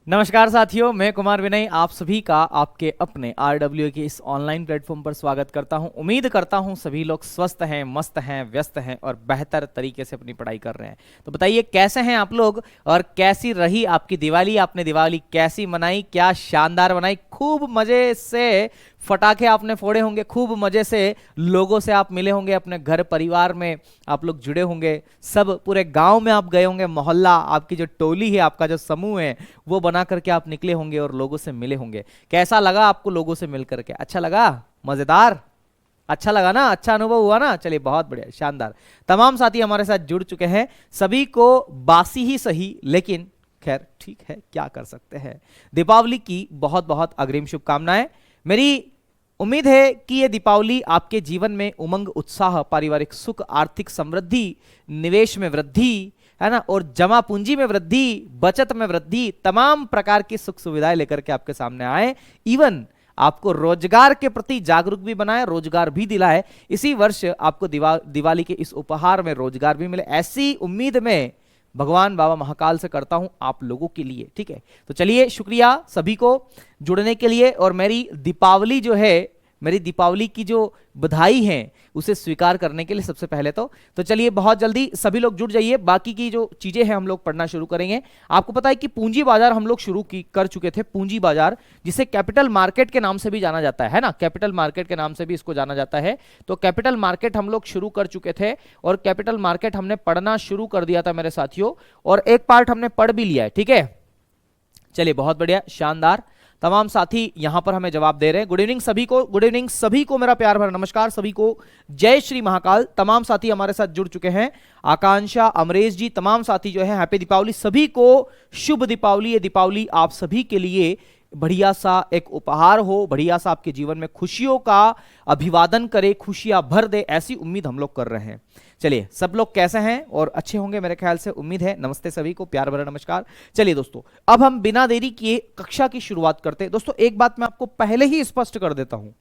नमस्कार साथियों, मैं कुमार विनय आप सभी का आपके अपने RWA के इस ऑनलाइन प्लेटफॉर्म पर स्वागत करता हूं। उम्मीद करता हूं सभी लोग स्वस्थ हैं, मस्त हैं, व्यस्त हैं और बेहतर तरीके से अपनी पढ़ाई कर रहे हैं। तो बताइए कैसे हैं आप लोग और कैसी रही आपकी दिवाली? आपने दिवाली कैसी मनाई? क्या शानदार बनाई? खूब मजे से फटाके आपने फोड़े होंगे, खूब मजे से लोगों से आप मिले होंगे, अपने घर परिवार में आप लोग जुड़े होंगे, सब पूरे गांव में आप गए होंगे, मोहल्ला आपकी जो टोली है, आपका जो समूह है वो बना करके आप निकले होंगे और लोगों से मिले होंगे। कैसा लगा आपको लोगों से मिल करके? अच्छा लगा? मजेदार? अच्छा लगा ना? अच्छा अनुभव हुआ ना? चलिए बहुत बढ़िया, शानदार। तमाम साथी हमारे साथ जुड़ चुके हैं, सभी को बासी ही सही लेकिन खैर ठीक है, क्या कर सकते हैं। दीपावली की बहुत बहुत अग्रिम शुभकामनाएं। मेरी उम्मीद है कि ये दीपावली आपके जीवन में उमंग, उत्साह, पारिवारिक सुख, आर्थिक समृद्धि, निवेश में वृद्धि, है ना, और जमा पूंजी में वृद्धि, बचत में वृद्धि, तमाम प्रकार की सुख सुविधाएं लेकर के आपके सामने आए। इवन आपको रोजगार के प्रति जागरूक भी बनाए, रोजगार भी दिलाए। इसी वर्ष आपको दिवाली के इस उपहार में रोजगार भी मिले, ऐसी उम्मीद में भगवान बाबा महाकाल से करता हूं आप लोगों के लिए। ठीक है, तो चलिए शुक्रिया सभी को जुड़ने के लिए। और मेरी दीपावली मेरी दीपावली की जो बधाई है उसे स्वीकार करने के लिए सबसे पहले तो चलिए बहुत जल्दी सभी लोग जुड़ जाइए। बाकी की जो चीजें हैं हम लोग पढ़ना शुरू करेंगे। आपको पता है कि पूंजी बाजार हम लोग शुरू कर चुके थे। पूंजी बाजार जिसे कैपिटल मार्केट के नाम से भी जाना जाता है ना, कैपिटल मार्केट के नाम से भी इसको जाना जाता है। तो कैपिटल मार्केट हम लोग शुरू कर चुके थे और कैपिटल मार्केट हमने पढ़ना शुरू कर दिया था मेरे साथियों, और एक पार्ट हमने पढ़ भी लिया है। ठीक है, चलिए बहुत बढ़िया, शानदार। तमाम साथी यहां पर हमें जवाब दे रहे हैं। गुड इवनिंग सभी को, गुड इवनिंग सभी को, मेरा प्यार भरा नमस्कार सभी को, जय श्री महाकाल। तमाम साथी हमारे साथ जुड़ चुके हैं, आकांक्षा, अमरेश जी, तमाम साथी जो है हैप्पी दीपावली सभी को, शुभ दीपावली। ये दीपावली आप सभी के लिए बढ़िया सा एक उपहार हो, बढ़िया सा आपके जीवन में खुशियों का अभिवादन करे, खुशियां भर दे, ऐसी उम्मीद हम लोग कर रहे हैं। चलिए सब लोग कैसे हैं और अच्छे होंगे मेरे ख्याल से, उम्मीद है। नमस्ते सभी को, प्यार भरा नमस्कार। चलिए दोस्तों, अब हम बिना देरी किए कक्षा की शुरुआत करते हैं। दोस्तों एक बात मैं आपको पहले ही स्पष्ट कर देता हूं,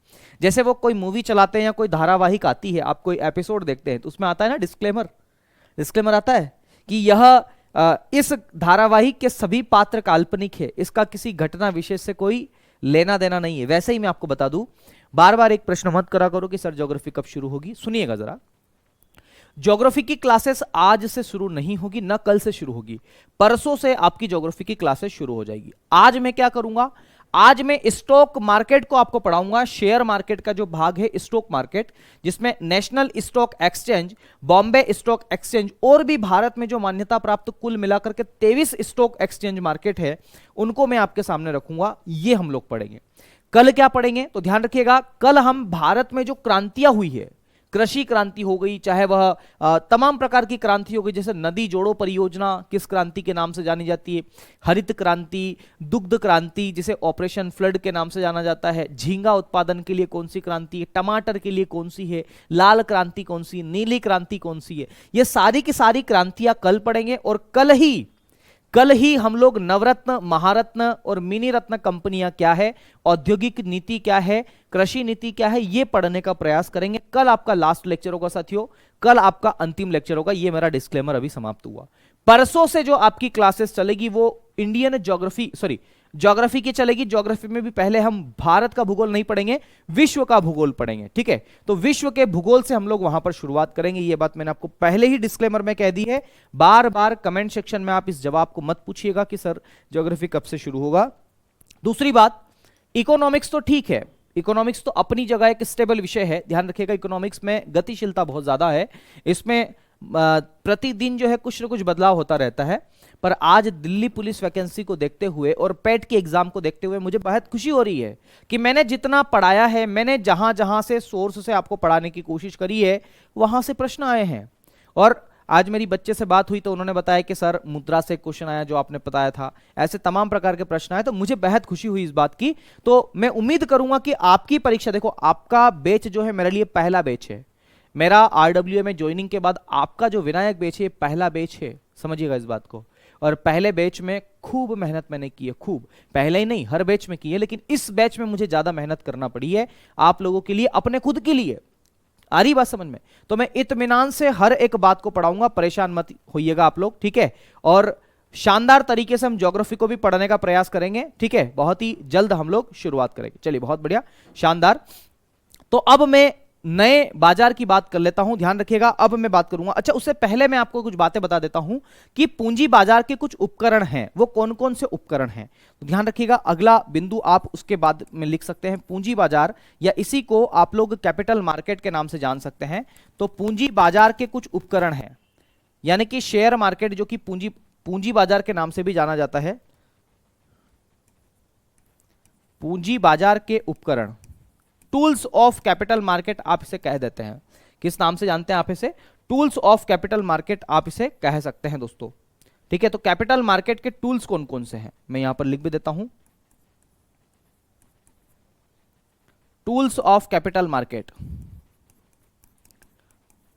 जैसे वो कोई मूवी चलाते हैं या कोई धारावाहिक आती है, आप कोई एपिसोड देखते हैं तो उसमें आता है ना डिस्क्लेमर, डिस्क्लेमर आता है कि यह इस धारावाहिक के सभी पात्र काल्पनिक है, इसका किसी घटना विशेष से कोई लेना देना नहीं है। वैसे ही मैं आपको बता दूं, बार बार एक प्रश्न मत करा करो कि सर ज्योग्राफी कब शुरू होगी। सुनिएगा जरा, ज्योग्राफी की क्लासेस आज से शुरू नहीं होगी, ना कल से शुरू होगी, परसों से आपकी ज्योग्राफी की क्लासेस शुरू हो जाएगी। आज मैं क्या करूंगा, आज मैं स्टॉक मार्केट को आपको पढ़ाऊंगा, शेयर मार्केट का जो भाग है स्टॉक मार्केट, जिसमें national stock exchange, Bombay stock exchange और भी भारत में जो मान्यता प्राप्त कुल मिलाकर के 23 स्टॉक एक्सचेंज मार्केट है, उनको मैं आपके सामने रखूंगा। ये हम लोग पढ़ेंगे। कल क्या पढ़ेंगे तो ध्यान रखिएगा, कल हम भारत में जो क्रांतियां हुई है, कृषि क्रांति हो गई, चाहे वह तमाम प्रकार की क्रांति हो गई, जैसे नदी जोड़ो परियोजना किस क्रांति के नाम से जानी जाती है, हरित क्रांति, दुग्ध क्रांति जिसे ऑपरेशन फ्लड के नाम से जाना जाता है, झींगा उत्पादन के लिए कौन सी क्रांति है, टमाटर के लिए कौन सी है, लाल क्रांति कौन सी है, नीली क्रांति कौन सी है, ये सारी की सारी क्रांतियां कल पढ़ेंगे। और कल ही हम लोग नवरत्न, महारत्न और मिनी रत्न कंपनियां क्या है, औद्योगिक नीति क्या है, कृषि नीति क्या है, ये पढ़ने का प्रयास करेंगे। कल आपका लास्ट लेक्चर होगा साथियों, कल आपका अंतिम लेक्चर होगा। ये मेरा डिस्क्लेमर अभी समाप्त हुआ। परसों से जो आपकी क्लासेस चलेगी वो इंडियन ज्योग्राफी की चलेगी। ज्योग्राफी में भी पहले हम भारत का भूगोल नहीं पढ़ेंगे, विश्व का भूगोल पढ़ेंगे। ठीक है, तो विश्व के भूगोल से हम लोग वहां पर शुरुआत करेंगे। ये बात मैंने आपको पहले ही डिस्क्लेमर में कह दी है। बार बार कमेंट सेक्शन में आप इस जवाब को मत पूछिएगा कि सर ज्योग्राफी कब से शुरू होगा। दूसरी बात, इकोनॉमिक्स तो ठीक है, इकोनॉमिक्स तो अपनी जगह एक स्टेबल विषय है। ध्यान रखिएगा, इकोनॉमिक्स में गतिशीलता बहुत ज्यादा है, इसमें प्रतिदिन जो है कुछ ना कुछ बदलाव होता रहता है। पर आज दिल्ली पुलिस वैकेंसी को देखते हुए और पेट के एग्जाम को देखते हुए मुझे बहुत खुशी हो रही है कि मैंने जितना पढ़ाया है, मैंने जहां जहां से सोर्स से आपको पढ़ाने की कोशिश करी है, वहां से प्रश्न आए हैं। और आज मेरी बच्चे से बात हुई तो उन्होंने बताया कि सर मुद्रा से क्वेश्चन आया जो आपने बताया था, ऐसे तमाम प्रकार के प्रश्न आए, तो मुझे बेहद खुशी हुई इस बात की। तो मैं उम्मीद करूंगा कि आपकी परीक्षा, देखो आपका बैच जो है मेरे लिए पहला बैच है, मेरा RWA में ज्वाइनिंग के बाद आपका जो विनायक बैच है पहला बैच है, समझिएगा इस बात को। और पहले बैच में खूब मेहनत मैंने की है, खूब, पहले ही नहीं हर बैच में की है, लेकिन इस बैच में मुझे ज्यादा मेहनत करना पड़ी है आप लोगों के लिए, अपने खुद के लिए। आ रही बात समझ में? तो मैं इत्मीनान से हर एक बात को पढ़ाऊंगा, परेशान मत होइएगा आप लोग, ठीक है। और शानदार तरीके से हम ज्योग्राफी को भी पढ़ने का प्रयास करेंगे, ठीक है, बहुत ही जल्द हम लोग शुरुआत करेंगे। चलिए बहुत बढ़िया, शानदार। तो अब मैं नए बाजार की बात कर लेता हूं, ध्यान रखिएगा। अब मैं बात करूंगा, अच्छा उससे पहले मैं आपको कुछ बातें बता देता हूं कि पूंजी बाजार के कुछ उपकरण हैं, वो कौन कौन से उपकरण हैं, तो ध्यान रखिएगा। अगला बिंदु आप उसके बाद में लिख सकते हैं पूंजी बाजार, या इसी को आप लोग कैपिटल मार्केट के नाम से जान सकते हैं। तो पूंजी बाजार के कुछ उपकरण हैं, यानी कि शेयर मार्केट, जो कि पूंजी बाजार के नाम से भी जाना जाता है। पूंजी बाजार के उपकरण, टूल्स ऑफ कैपिटल मार्केट आप इसे कह देते हैं। किस नाम से जानते हैं आप इसे? टूल्स ऑफ कैपिटल मार्केट आप इसे कह सकते हैं दोस्तों, ठीक है। तो कैपिटल मार्केट के टूल्स कौन कौन से हैं, मैं यहां पर लिख भी देता हूं। Tools of capital market,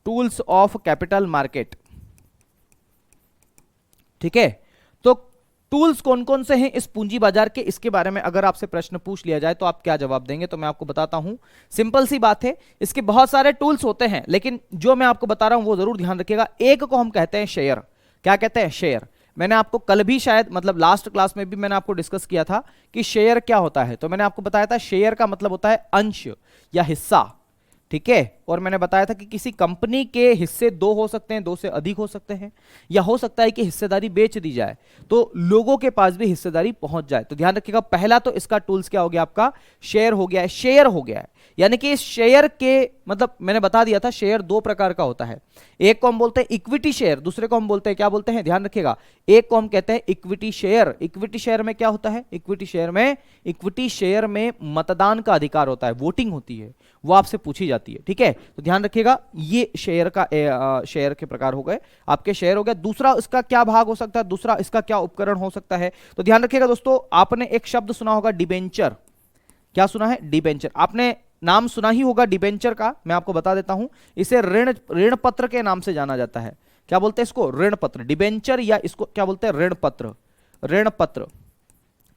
tools of capital market, ठीक है। तो टूल्स कौन कौन से हैं इस पूंजी बाजार के, इसके बारे में अगर आपसे प्रश्न पूछ लिया जाए तो आप क्या जवाब देंगे, तो मैं आपको बताता हूं। सिंपल सी बात है, इसके बहुत सारे टूल्स होते हैं, लेकिन जो मैं आपको बता रहा हूं वो जरूर ध्यान रखिएगा। एक को हम कहते हैं शेयर। क्या कहते हैं? शेयर। मैंने आपको कल भी शायद, मतलब लास्ट क्लास में भी मैंने आपको डिस्कस किया था कि शेयर क्या होता है। तो मैंने आपको बताया था शेयर का मतलब होता है अंश या हिस्सा, ठीक है। और मैंने बताया था कि किसी कंपनी के हिस्से दो हो सकते हैं, दो से अधिक हो सकते हैं, या हो सकता है कि हिस्सेदारी बेच दी जाए तो लोगों के पास भी हिस्सेदारी पहुंच जाए। तो ध्यान रखिएगा, पहला तो इसका टूल्स क्या हो गया, आपका शेयर हो गया है। शेयर हो गया है, यानी कि इस शेयर के, मतलब मैंने बता दिया था शेयर दो प्रकार का होता है। एक को हम बोलते हैं इक्विटी शेयर, दूसरे को हम बोलते हैं, क्या बोलते हैं, ध्यान रखिएगा, एक को हम कहते हैं इक्विटी शेयर। इक्विटी शेयर में क्या होता है? इक्विटी शेयर में मतदान का अधिकार होता है, वोटिंग होती है, वो आपसे पूछी जाती है, ठीक है। तो ध्यान रखिएगा, ये शेयर का शेयर के प्रकार हो गए, आपके शेयर हो गया। दूसरा इसका क्या भाग हो सकता है, दूसरा इसका क्या उपकरण हो सकता है, तो ध्यान रखिएगा दोस्तों, आपने एक शब्द सुना होगा डिबेंचर। क्या सुना है? डिबेंचर। आपने नाम सुना ही होगा डिबेंचर का, मैं आपको बता देता हूं। इसे ऋण पत्र के नाम से जाना जाता है। क्या बोलते हैं इसको? ऋण पत्र, डिबेंचर, या इसको क्या बोलते हैं? ऋण पत्र, ऋण पत्र।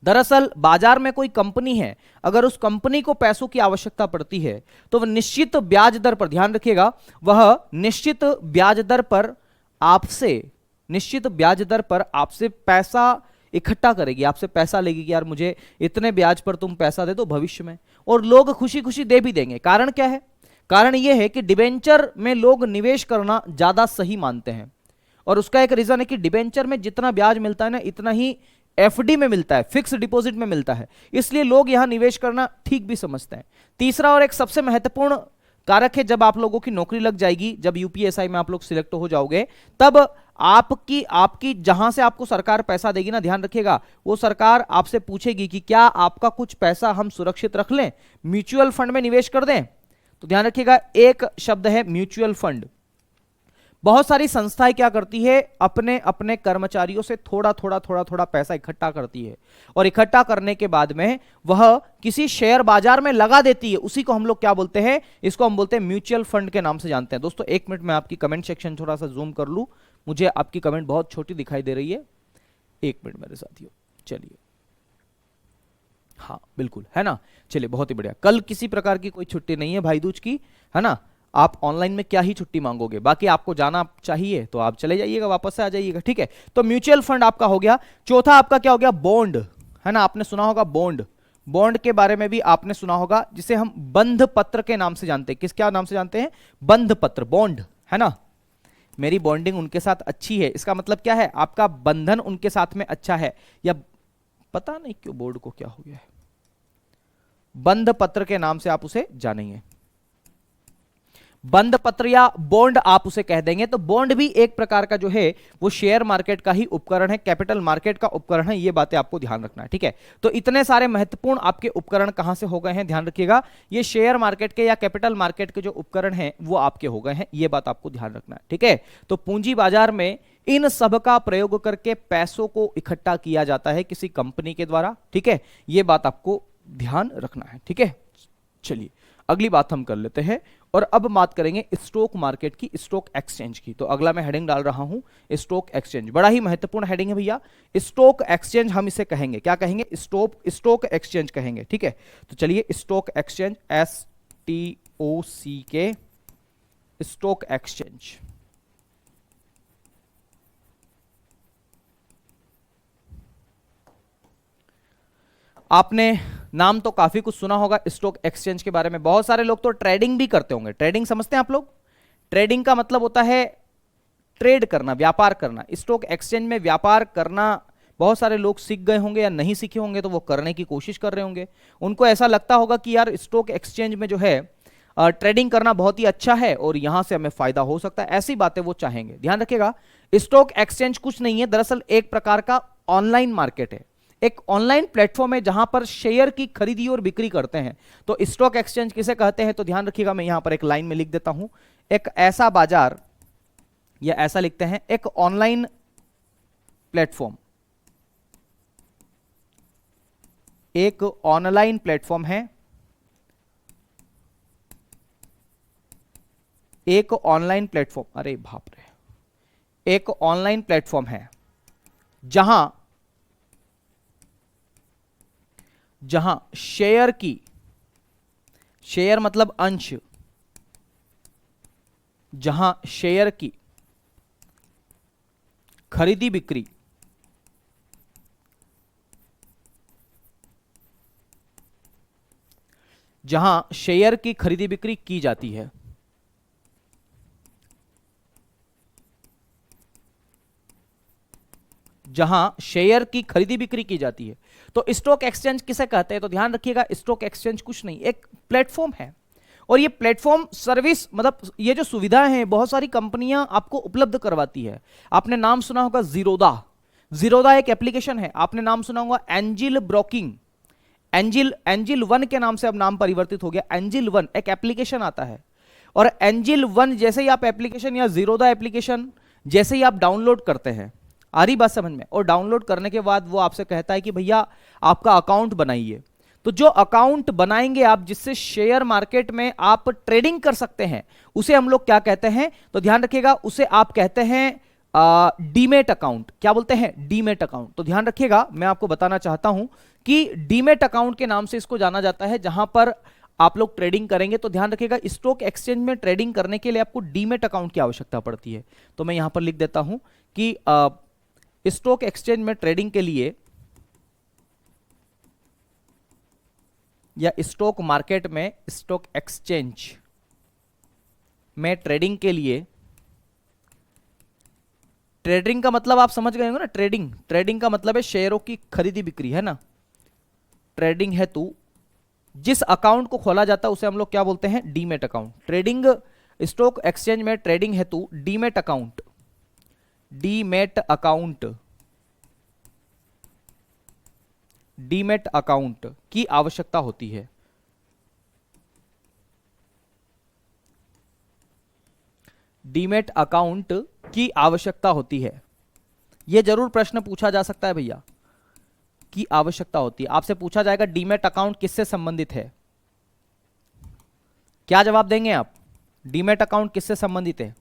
दरअसल बाजार में कोई कंपनी है, अगर उस कंपनी को पैसों की आवश्यकता पड़ती है तो वह निश्चित ब्याज दर पर, ध्यान रखिएगा, वह निश्चित ब्याज दर पर आपसे पैसा इकट्ठा करेगी, आपसे पैसा लेगी कि यार मुझे इतने ब्याज पर तुम पैसा दे दो भविष्य में, और लोग खुशी खुशी दे भी देंगे। कारण क्या है? कारण यह है कि डिबेंचर में लोग निवेश करना ज्यादा सही मानते हैं, और उसका एक रीजन है कि डिबेंचर में जितना ब्याज मिलता है ना, इतना ही एफडी में मिलता है, फिक्स डिपॉजिट में मिलता है, इसलिए लोग यहां निवेश करना ठीक भी समझते हैं। तीसरा और एक सबसे महत्वपूर्ण कारक है, जब आप लोगों की नौकरी लग जाएगी, जब यूपीएसआई में आप लोग सिलेक्ट हो जाओगे, तब आपकी जहां से आपको सरकार पैसा देगी ना, ध्यान रखिएगा, वो सरकार आपसे पूछेगी कि क्या आपका कुछ पैसा हम सुरक्षित रख लें, म्यूचुअल फंड में निवेश कर दें। तो ध्यान रखिएगा, एक शब्द है म्यूचुअल फंड। बहुत सारी संस्थाएं क्या करती है, अपने अपने कर्मचारियों से थोड़ा थोड़ा पैसा इकट्ठा करती है, और इकट्ठा करने के बाद में वह किसी शेयर बाजार में लगा देती है। उसी को हम लोग क्या बोलते हैं? इसको हम बोलते हैं म्यूचुअल फंड के नाम से जानते हैं। दोस्तों एक मिनट में आपकी कमेंट सेक्शन थोड़ा सा जूम कर लूं, मुझे आपकी कमेंट बहुत छोटी दिखाई दे रही है, एक मिनट मेरे साथियों। चलिए, हाँ बिल्कुल, है ना। चलिए बहुत ही बढ़िया। कल किसी प्रकार की कोई छुट्टी नहीं है भाई दूज की, है ना। आप ऑनलाइन में क्या ही छुट्टी मांगोगे, बाकी आपको जाना चाहिए तो आप चले जाइएगा, वापस से आ जाइएगा, ठीक है। तो म्यूचुअल फंड आपका हो गया। चौथा आपका क्या हो गया? बॉन्ड, है ना, आपने सुना होगा बॉन्ड। बॉन्ड के बारे में भी आपने सुना होगा, जिसे हम बंध पत्र के नाम से जानते हैं। किस क्या नाम से जानते हैं? बंध पत्र, बॉन्ड, है ना। मेरी बॉन्डिंग उनके साथ अच्छी है, इसका मतलब क्या है? आपका बंधन उनके साथ में अच्छा है, या पता नहीं क्यों बोर्ड को क्या हो गया है। बंध पत्र के नाम से आप उसे जानेंगे, बंध पत्र या बॉन्ड आप उसे कह देंगे। तो बॉन्ड भी एक प्रकार का जो है वो शेयर मार्केट का ही उपकरण है, कैपिटल मार्केट का उपकरण है, ये बातें आपको ध्यान रखना है, ठीक है। तो इतने सारे महत्वपूर्ण आपके उपकरण कहां से हो गए हैं, ध्यान रखिएगा, ये शेयर मार्केट के या कैपिटल मार्केट के जो उपकरण हैं वो आपके हो गए हैं, ये बात आपको ध्यान रखना है, ठीक है। तो पूंजी बाजार में इन सब का प्रयोग करके पैसों को इकट्ठा किया जाता है किसी कंपनी के द्वारा, ठीक है, ये बात आपको ध्यान रखना है, ठीक है। चलिए अगली बात हम कर लेते हैं, और अब बात करेंगे स्टॉक मार्केट की, स्टॉक एक्सचेंज की। तो अगला मैं हेडिंग डाल रहा हूं स्टॉक एक्सचेंज, बड़ा ही महत्वपूर्ण हेडिंग है भैया। स्टॉक एक्सचेंज हम इसे कहेंगे, क्या कहेंगे? स्टॉक एक्सचेंज कहेंगे, ठीक है। तो चलिए stock exchange, STOCK, stock exchange. आपने नाम तो काफी कुछ सुना होगा स्टॉक एक्सचेंज के बारे में। बहुत सारे लोग तो ट्रेडिंग भी करते होंगे। ट्रेडिंग समझते हैं आप लोग? ट्रेडिंग का मतलब होता है ट्रेड करना, व्यापार करना। स्टॉक एक्सचेंज में व्यापार करना बहुत सारे लोग सीख गए होंगे या नहीं सीखे होंगे, तो वो करने की कोशिश कर रहे होंगे। उनको ऐसा लगता होगा कि यार स्टॉक एक्सचेंज में जो है ट्रेडिंग करना बहुत ही अच्छा है और यहां से हमें फायदा हो सकता है, ऐसी बातें वो चाहेंगे। ध्यान रखिएगा, स्टॉक एक्सचेंज कुछ नहीं है, दरअसल एक प्रकार का ऑनलाइन मार्केट है, एक ऑनलाइन प्लेटफॉर्म है जहां पर शेयर की खरीदी और बिक्री करते हैं। तो स्टॉक एक्सचेंज किसे कहते हैं? तो ध्यान रखिएगा, मैं यहां पर एक लाइन में लिख देता हूं, एक ऐसा बाजार, या ऐसा लिखते हैं, एक ऑनलाइन प्लेटफॉर्म, एक ऑनलाइन प्लेटफॉर्म है, एक ऑनलाइन प्लेटफॉर्म, अरे बाप रे, एक ऑनलाइन प्लेटफॉर्म है जहां शेयर की, शेयर मतलब अंश, जहां शेयर की खरीदी बिक्री की जाती है। जहां शेयर की खरीदी बिक्री की जाती है, तो स्टॉक एक्सचेंज किसे कहते हैं? तो ध्यान रखिएगा, स्टॉक एक्सचेंज कुछ नहीं, एक प्लेटफॉर्म है। और ये प्लेटफॉर्म सर्विस, मतलब ये जो सुविधाएं हैं बहुत सारी कंपनियां आपको उपलब्ध करवाती है। आपने नाम सुना होगा जीरोधा। जीरोधा एक एप्लीकेशन है। आपने नाम सुना होगा एंजिल ब्रोकिंग, एंजिल वन के नाम से अब नाम परिवर्तित हो गया। एंजिल वन एक एप्लीकेशन आता है, और एंजिल वन जैसे ही आप एप्लीकेशन या जीरोधा एप्लीकेशन जैसे ही आप डाउनलोड करते हैं, आ रही बात समझ में, और डाउनलोड करने के बाद वो आपसे कहता है कि भैया आपका अकाउंट बनाइए। तो जो अकाउंट बनाएंगे आप, जिससे शेयर मार्केट में आप ट्रेडिंग कर सकते हैं, उसे हम लोग क्या कहते हैं? तो ध्यान रखिएगा, उसे आप कहते हैं डीमेट अकाउंट। क्या बोलते हैं? Demat account. तो ध्यान रखिएगा, मैं आपको बताना चाहता हूं कि डीमेट अकाउंट के नाम से इसको जाना जाता है, जहां पर आप लोग ट्रेडिंग करेंगे। तो ध्यान रखिएगा, स्टॉक एक्सचेंज में ट्रेडिंग करने के लिए आपको डीमेट अकाउंट की आवश्यकता पड़ती है। तो मैं यहां पर लिख देता हूं कि स्टॉक एक्सचेंज में ट्रेडिंग के लिए, या स्टॉक मार्केट में, स्टॉक एक्सचेंज में ट्रेडिंग के लिए, ट्रेडिंग का मतलब आप समझ गए होंगे ना, ट्रेडिंग का मतलब है शेयरों की खरीदी बिक्री, है ना। ट्रेडिंग हेतु जिस अकाउंट को खोला जाता है उसे हम लोग क्या बोलते हैं? Demat account. Trading, stock exchange में ट्रेडिंग हेतु डीमेट अकाउंट, डीमेट अकाउंट की आवश्यकता होती है। डीमेट अकाउंट की आवश्यकता होती है। यह जरूर प्रश्न पूछा जा सकता है भैया, की आवश्यकता होती है। आपसे पूछा जाएगा डीमेट अकाउंट किससे संबंधित है, क्या जवाब देंगे आप? डीमेट अकाउंट किससे संबंधित है?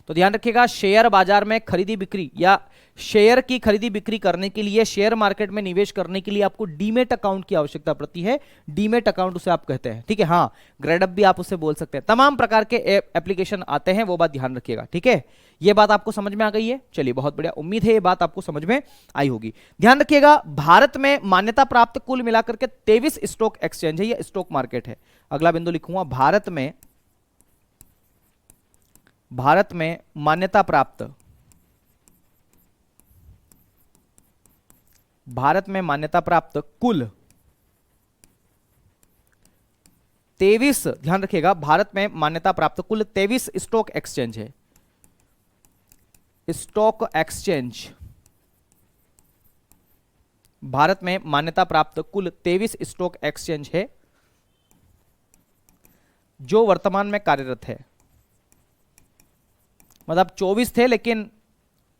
तो ध्यान रखिएगा, शेयर बाजार में खरीदी बिक्री या शेयर की खरीदी बिक्री करने के लिए, शेयर मार्केट में निवेश करने के लिए आपको डीमेट अकाउंट की आवश्यकता पड़ती है। डीमेट अकाउंट उसे आप कहते हैं, ठीक है। हाँ, ग्रेडअप भी आप उसे बोल सकते हैं। तमाम प्रकार के एप्लीकेशन आते हैं, वो बात ध्यान रखिएगा, ठीक है। ये बात आपको समझ में आ गई है? चलिए, बहुत बढ़िया, उम्मीद है ये बात आपको समझ में आई होगी। ध्यान रखिएगा, भारत में मान्यता प्राप्त कुल मिलाकर के 23 स्टॉक एक्सचेंज है या स्टॉक मार्केट है। अगला बिंदु लिखूंगा, भारत में मान्यता प्राप्त, भारत में मान्यता प्राप्त कुल 23, ध्यान रखिएगा, भारत में मान्यता प्राप्त कुल 23 स्टॉक एक्सचेंज है। स्टॉक एक्सचेंज, भारत में मान्यता प्राप्त कुल 23 स्टॉक एक्सचेंज है जो वर्तमान में कार्यरत है। मतलब 24 थे, लेकिन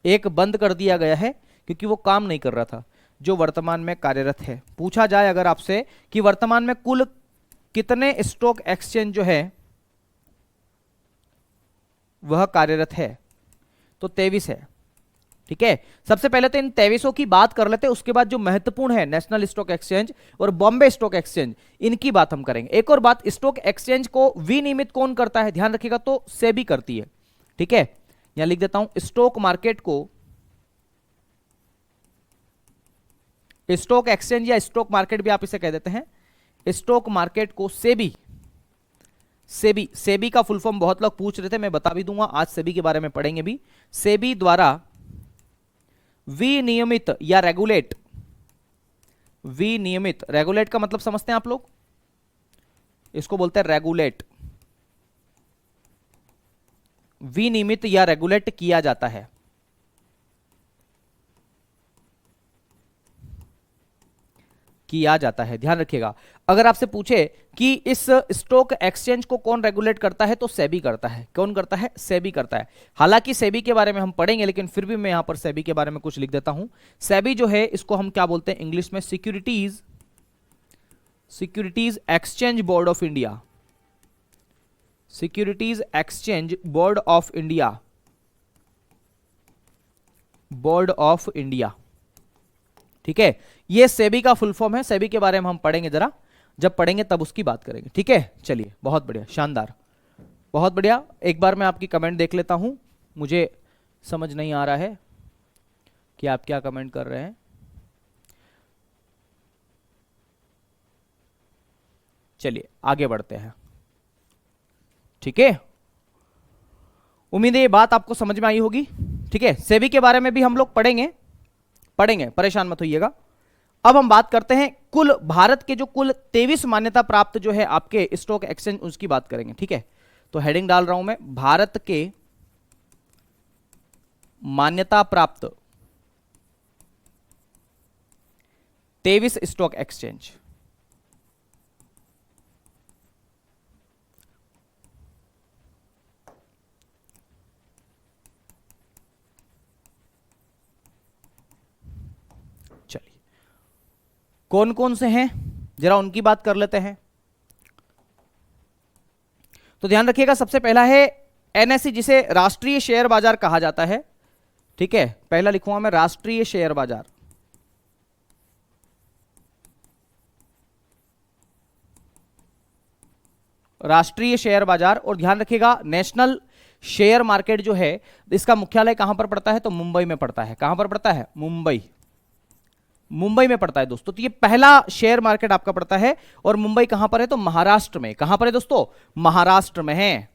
एक बंद कर दिया गया है क्योंकि वो काम नहीं कर रहा था। जो वर्तमान में कार्यरत है, पूछा जाए अगर आपसे कि वर्तमान में कुल कितने स्टॉक एक्सचेंज जो है वह कार्यरत है, तो 23 है, ठीक है। सबसे पहले तो इन 23 की बात कर लेते हैं, उसके बाद जो महत्वपूर्ण है, नेशनल स्टॉक एक्सचेंज और बॉम्बे स्टॉक एक्सचेंज, इनकी बात हम करेंगे। एक और बात, स्टॉक एक्सचेंज को विनियमित कौन करता है? ध्यान रखिएगा, तो सेबी करती है, ठीक है। यहां लिख देता हूं, स्टॉक मार्केट को स्टॉक एक्सचेंज या स्टॉक मार्केट भी आप इसे कह देते हैं। स्टॉक मार्केट को सेबी, सेबी का फुल फॉर्म बहुत लोग पूछ रहे थे, मैं बता भी दूंगा, आज सेबी के बारे में पढ़ेंगे भी। सेबी द्वारा विनियमित या रेगुलेट, विनियमित, रेगुलेट का मतलब समझते हैं आप लोग, इसको बोलते हैं रेगुलेट, विनियमित या रेगुलेट किया जाता है। किया जाता है, ध्यान रखिएगा। अगर आपसे पूछे कि इस स्टॉक एक्सचेंज को कौन रेगुलेट करता है, तो सेबी करता है। कौन करता है? सेबी करता है। हालांकि सेबी के बारे में हम पढ़ेंगे, लेकिन फिर भी मैं यहां पर सेबी के बारे में कुछ लिख देता हूं। सेबी जो है इसको हम क्या बोलते हैं इंग्लिश में? Securities exchange board of India, securities exchange board of India, board of India, ठीक है। ये सेबी का फुल फॉर्म है। सेबी के बारे में हम पढ़ेंगे, जरा जब पढ़ेंगे तब उसकी बात करेंगे, ठीक है। चलिए, बहुत बढ़िया, शानदार, बहुत बढ़िया। एक बार मैं आपकी कमेंट देख लेता हूं, मुझे समझ नहीं आ रहा है कि आप क्या कमेंट कर रहे हैं। चलिए आगे बढ़ते हैं, ठीक है। उम्मीद है ये बात आपको समझ में आई होगी, ठीक है। सेबी के बारे में भी हम लोग पढ़ेंगे, परेशान मत होइएगा। अब हम बात करते हैं कुल भारत के जो कुल 23 मान्यता प्राप्त जो है आपके स्टॉक एक्सचेंज, उसकी बात करेंगे, ठीक है। तो हेडिंग डाल रहा हूं मैं, भारत के मान्यता प्राप्त 23 स्टॉक एक्सचेंज। कौन कौन से हैं, जरा उनकी बात कर लेते हैं। तो ध्यान रखिएगा, सबसे पहला है एनएसई, जिसे राष्ट्रीय शेयर बाजार कहा जाता है, ठीक है। पहला लिखूंगा मैं, राष्ट्रीय शेयर बाजार, राष्ट्रीय शेयर बाजार। और ध्यान रखिएगा, नेशनल शेयर मार्केट जो है इसका मुख्यालय कहां पर पड़ता है? तो मुंबई में पड़ता है। कहां पर पड़ता है? मुंबई, मुंबई में पड़ता है दोस्तों। तो ये पहला शेयर मार्केट आपका पड़ता है। और मुंबई कहां पर है? तो महाराष्ट्र में। कहां पर है दोस्तों? महाराष्ट्र में है।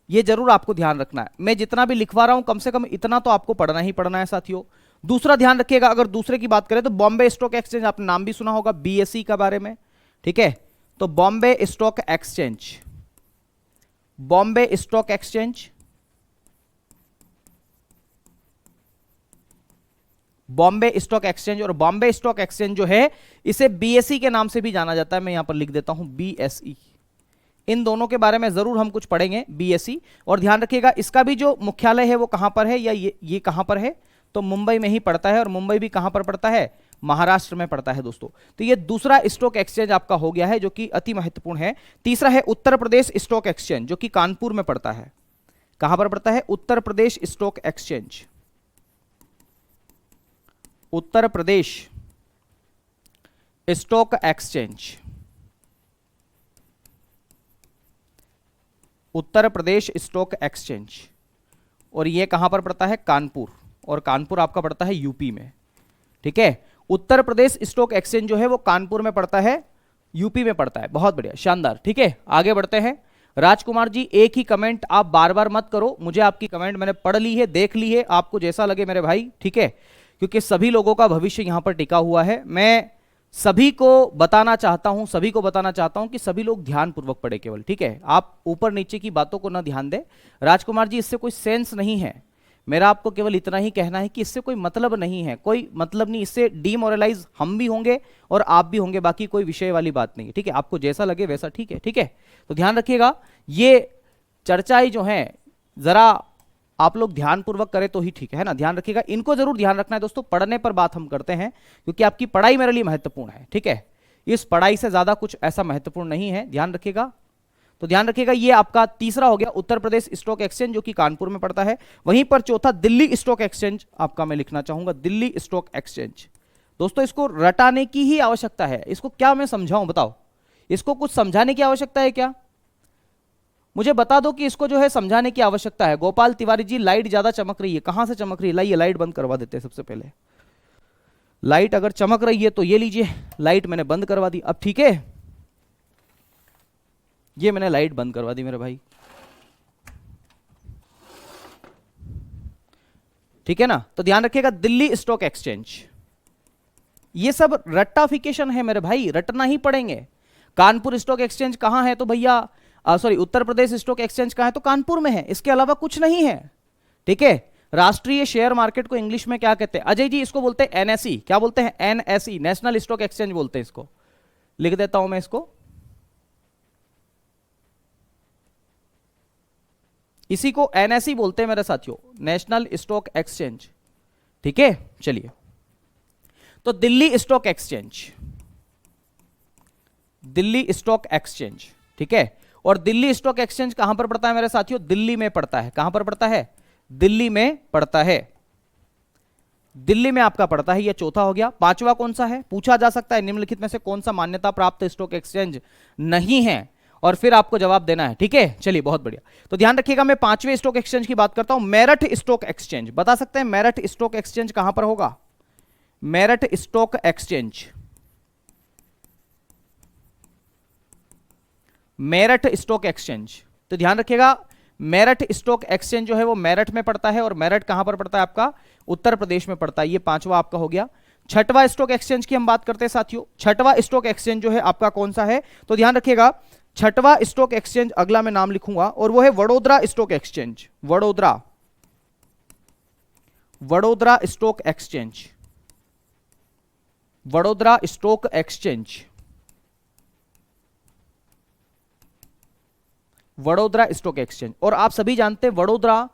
ये जरूर आपको ध्यान रखना है। मैं जितना भी लिखवा रहा हूं, कम से कम इतना तो आपको पढ़ना ही पढ़ना है साथियों। दूसरा ध्यान रखिएगा, अगर दूसरे की बात करें तो बॉम्बे स्टॉक एक्सचेंज, आपने नाम भी सुना होगा बीएसई का बारे में, ठीक है। तो Bombay stock exchange, Bombay stock exchange, Bombay stock exchange. और बॉम्बे स्टॉक एक्सचेंज जो है इसे बीएसई के नाम से भी जाना जाता है। मैं यहां पर लिख देता हूं बीएसई। इन दोनों के बारे में जरूर हम कुछ पढ़ेंगे, बीएसई। और ध्यान रखिएगा, इसका भी जो मुख्यालय है वो कहां पर है, या ये कहां पर है? तो मुंबई में ही पड़ता है। और मुंबई भी कहां पर पड़ता है? महाराष्ट्र में पड़ता है दोस्तों। तो ये दूसरा स्टॉक एक्सचेंज आपका हो गया है, जो कि अति महत्वपूर्ण है। तीसरा है उत्तर प्रदेश स्टॉक एक्सचेंज, जो कि कानपुर में पड़ता है। कहां पर पड़ता है? Uttar Pradesh stock exchange, Uttar Pradesh stock exchange, Uttar Pradesh stock exchange. और यह कहां पर पड़ता है? कानपुर। और कानपुर आपका पड़ता है यूपी में, ठीक है। उत्तर प्रदेश स्टॉक एक्सचेंज जो है वो कानपुर में पड़ता है, यूपी में पड़ता है। बहुत बढ़िया, शानदार, ठीक है। आगे बढ़ते हैं। राजकुमार जी, एक ही कमेंट आप बार बार मत करो, मुझे आपकी कमेंट मैंने पढ़ ली है, देख ली है, आपको जैसा लगे मेरे भाई, ठीक है। क्योंकि सभी लोगों का भविष्य यहां पर टिका हुआ है। मैं सभी को बताना चाहता हूं कि सभी लोग ध्यानपूर्वक पढ़े केवल, ठीक है। आप ऊपर नीचे की बातों को ना ध्यान दें। राजकुमार जी, इससे कोई सेंस नहीं है, मेरा आपको केवल इतना ही कहना है कि इससे कोई मतलब नहीं है, कोई मतलब नहीं। इससे डीमोरलाइज हम भी होंगे और आप भी होंगे, बाकी कोई विषय वाली बात नहीं है, ठीक है। आपको जैसा लगे वैसा, ठीक है, ठीक है। तो ध्यान रखिएगा, ये चर्चाएं जो हैं जरा आप लोग ध्यानपूर्वक करें तो ही ठीक है ना। ध्यान रखिएगा, इनको जरूर ध्यान रखना है दोस्तों। पढ़ने पर बात हम करते हैं, क्योंकि आपकी पढ़ाई मेरे लिए महत्वपूर्ण है, ठीक है। इस पढ़ाई से ज्यादा कुछ ऐसा महत्वपूर्ण नहीं है, ध्यान रखिएगा। तो ध्यान रखिएगा, ये आपका तीसरा हो गया उत्तर प्रदेश स्टॉक एक्सचेंज, जो कि कानपुर में पड़ता है। वहीं पर चौथा दिल्ली स्टॉक एक्सचेंज आपका मैं लिखना चाहूंगा, दिल्ली स्टॉक एक्सचेंज। दोस्तों इसको रटाने की ही आवश्यकता है, इसको क्या मैं समझाऊं बताओ? इसको कुछ समझाने की आवश्यकता है क्या? मुझे बता दो कि इसको जो है समझाने की आवश्यकता है। गोपाल तिवारी जी, लाइट ज्यादा चमक रही है, कहां से चमक रही है? लाइए लाइट बंद करवा देते हैं सबसे पहले। लाइट अगर चमक रही है तो ये लीजिए, लाइट मैंने बंद करवा दी। अब ठीक है, ये मैंने लाइट बंद करवा दी मेरे भाई, ठीक है ना। तो ध्यान रखिएगा, दिल्ली स्टॉक एक्सचेंज, ये सब रट्टाफिकेशन है मेरे भाई, रटना ही पड़ेंगे। कानपुर स्टॉक एक्सचेंज कहां है तो भैया, sorry, Uttar Pradesh stock exchange कहां है तो कानपुर में है, इसके अलावा कुछ नहीं है, ठीक है। राष्ट्रीय शेयर मार्केट को इंग्लिश में क्या कहते हैं अजय जी? इसको बोलते हैं एनएसई। क्या बोलते हैं? एनएसई, नेशनल स्टॉक एक्सचेंज बोलते हैं इसको। लिख देता हूं मैं इसको, इसी को एनएसई बोलते हैं मेरे साथियों, नेशनल स्टॉक एक्सचेंज, ठीक है। चलिए, तो Delhi stock exchange, Delhi stock exchange, ठीक है। और दिल्ली स्टॉक एक्सचेंज कहां पर पड़ता है मेरे साथियों? दिल्ली में पड़ता है। कहां पर पड़ता है? दिल्ली में पड़ता है, दिल्ली में आपका पड़ता है। यह चौथा हो गया। पांचवा कौन सा है? पूछा जा सकता है निम्नलिखित में से कौन सा मान्यता प्राप्त स्टॉक एक्सचेंज नहीं है, और फिर आपको जवाब देना है, ठीक है। चलिए, बहुत बढ़िया। तो ध्यान रखिएगा, मैं पांचवें स्टॉक एक्सचेंज की बात करता हूं, मेरठ स्टॉक एक्सचेंज। बता सकते हैं मेरठ स्टॉक एक्सचेंज कहां पर होगा? Meerut stock exchange, Meerut stock exchange. तो ध्यान रखिएगा, मेरठ स्टॉक एक्सचेंज जो है वो मेरठ में पड़ता है, और मेरठ कहां पर पड़ता है आपका? उत्तर प्रदेश में पड़ता है। ये पांचवा आपका हो गया। छठवां स्टॉक एक्सचेंज की हम बात करते हैं साथियों। छठवां स्टॉक एक्सचेंज जो है आपका कौन सा है? तो ध्यान रखिएगा, छठवां स्टॉक एक्सचेंज अगला मैं नाम लिखूंगा, और वो है Vadodara stock exchange. Vadodara, Vadodara stock exchange, Vadodara stock exchange, Vadodara stock exchange. और आप सभी जानते हैं वडोदरा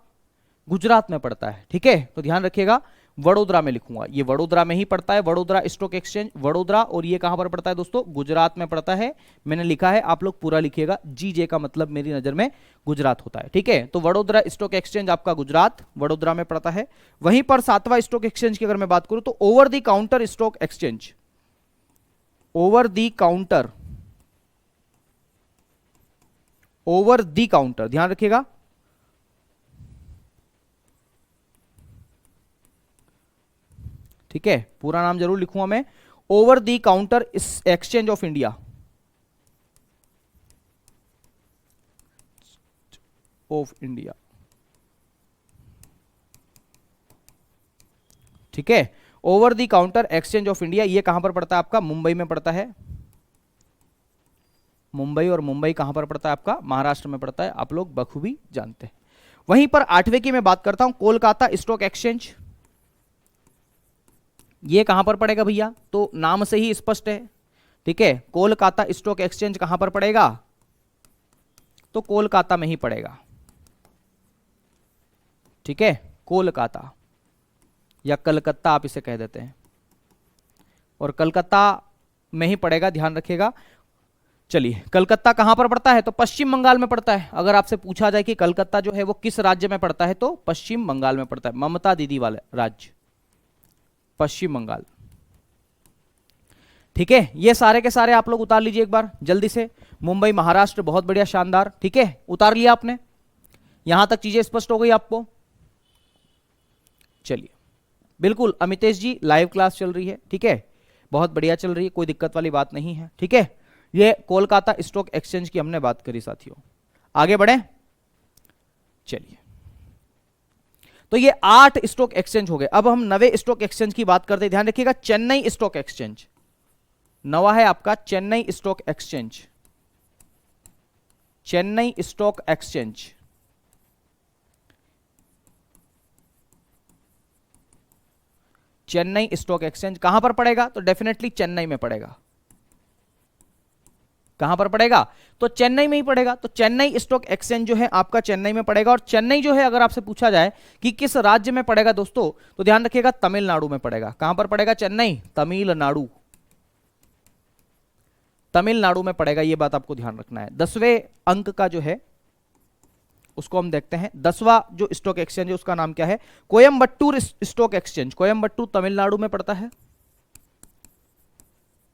गुजरात में पड़ता है, ठीक है। तो ध्यान रखिएगा, वडोदरा में लिखूंगा, ये वडोदरा में ही पड़ता है, वडोदरा स्टॉक एक्सचेंज, वडोदरा। और ये कहां पर पड़ता है दोस्तों? गुजरात में पड़ता है। मैंने लिखा है, आप लोग पूरा लिखिएगा, जीजे का मतलब मेरी नजर में गुजरात होता है, ठीक है। तो वडोदरा स्टॉक एक्सचेंज आपका गुजरात, वडोदरा में पड़ता है। वहीं पर सातवां स्टॉक एक्सचेंज की अगर मैं बात करूं तो over the counter stock exchange, over the counter, over the counter, ध्यान रखिएगा, ठीक है। पूरा नाम जरूर लिखूंगा मैं, over the counter exchange of India, of India, ठीक है। Over the counter exchange of India, ये कहां पर पड़ता है आपका? मुंबई में पड़ता है, मुंबई। और मुंबई कहां पर पड़ता है आपका? महाराष्ट्र में पड़ता है, आप लोग बखूबी जानते हैं। वहीं पर आठवें की मैं बात करता हूं, कोलकाता स्टॉक एक्सचेंज। ये कहां पर पड़ेगा भैया? तो नाम से ही स्पष्ट है, ठीक है। कोलकाता स्टॉक एक्सचेंज कहां पर पड़ेगा? तो कोलकाता में ही पड़ेगा, ठीक है। कोलकाता या कलकत्ता आप इसे कह देते हैं, और कलकत्ता में ही पड़ेगा, ध्यान रखिएगा। चलिए, कलकत्ता कहां पर पड़ता है? तो पश्चिम बंगाल में पड़ता है। अगर आपसे पूछा जाए कि कलकत्ता जो है वो किस राज्य में पड़ता है, तो पश्चिम बंगाल में पड़ता है, ममता दीदी वाले राज्य, पश्चिम बंगाल, ठीक है। ये सारे के सारे आप लोग उतार लीजिए एक बार जल्दी से। मुंबई महाराष्ट्र, बहुत बढ़िया, शानदार, ठीक है, उतार लिया आपने। यहां तक चीजें स्पष्ट हो गई आपको? चलिए, बिल्कुल अमितेश जी, लाइव क्लास चल रही है, ठीक है, बहुत बढ़िया चल रही है, कोई दिक्कत वाली बात नहीं है, ठीक है। ये कोलकाता स्टॉक एक्सचेंज की हमने बात करी साथियों। आगे बढ़े, चलिए। तो ये 8 स्टॉक एक्सचेंज हो गए। अब हम नवे स्टॉक एक्सचेंज की बात करते हैं। ध्यान रखिएगा, चेन्नई स्टॉक एक्सचेंज नवा है आपका, Chennai stock exchange, Chennai stock exchange, Chennai stock exchange कहां पर पड़ेगा? तो डेफिनेटली चेन्नई में पड़ेगा। कहां पर पड़ेगा? तो चेन्नई में ही पड़ेगा। तो चेन्नई स्टॉक एक्सचेंज जो है आपका चेन्नई में पड़ेगा। और चेन्नई जो है, अगर आपसे पूछा जाए कि किस राज्य में पड़ेगा दोस्तों, तो ध्यान रखिएगा, तमिलनाडु में पड़ेगा। कहां पर पड़ेगा? चेन्नई, तमिलनाडु, तमिलनाडु में पड़ेगा, यह बात आपको ध्यान रखना है। 10वें अंक का जो है उसको हम देखते हैं। 10वां जो स्टॉक एक्सचेंज है उसका नाम क्या है? Coimbatore stock exchange. कोयम्बटूर तमिलनाडु में पड़ता है,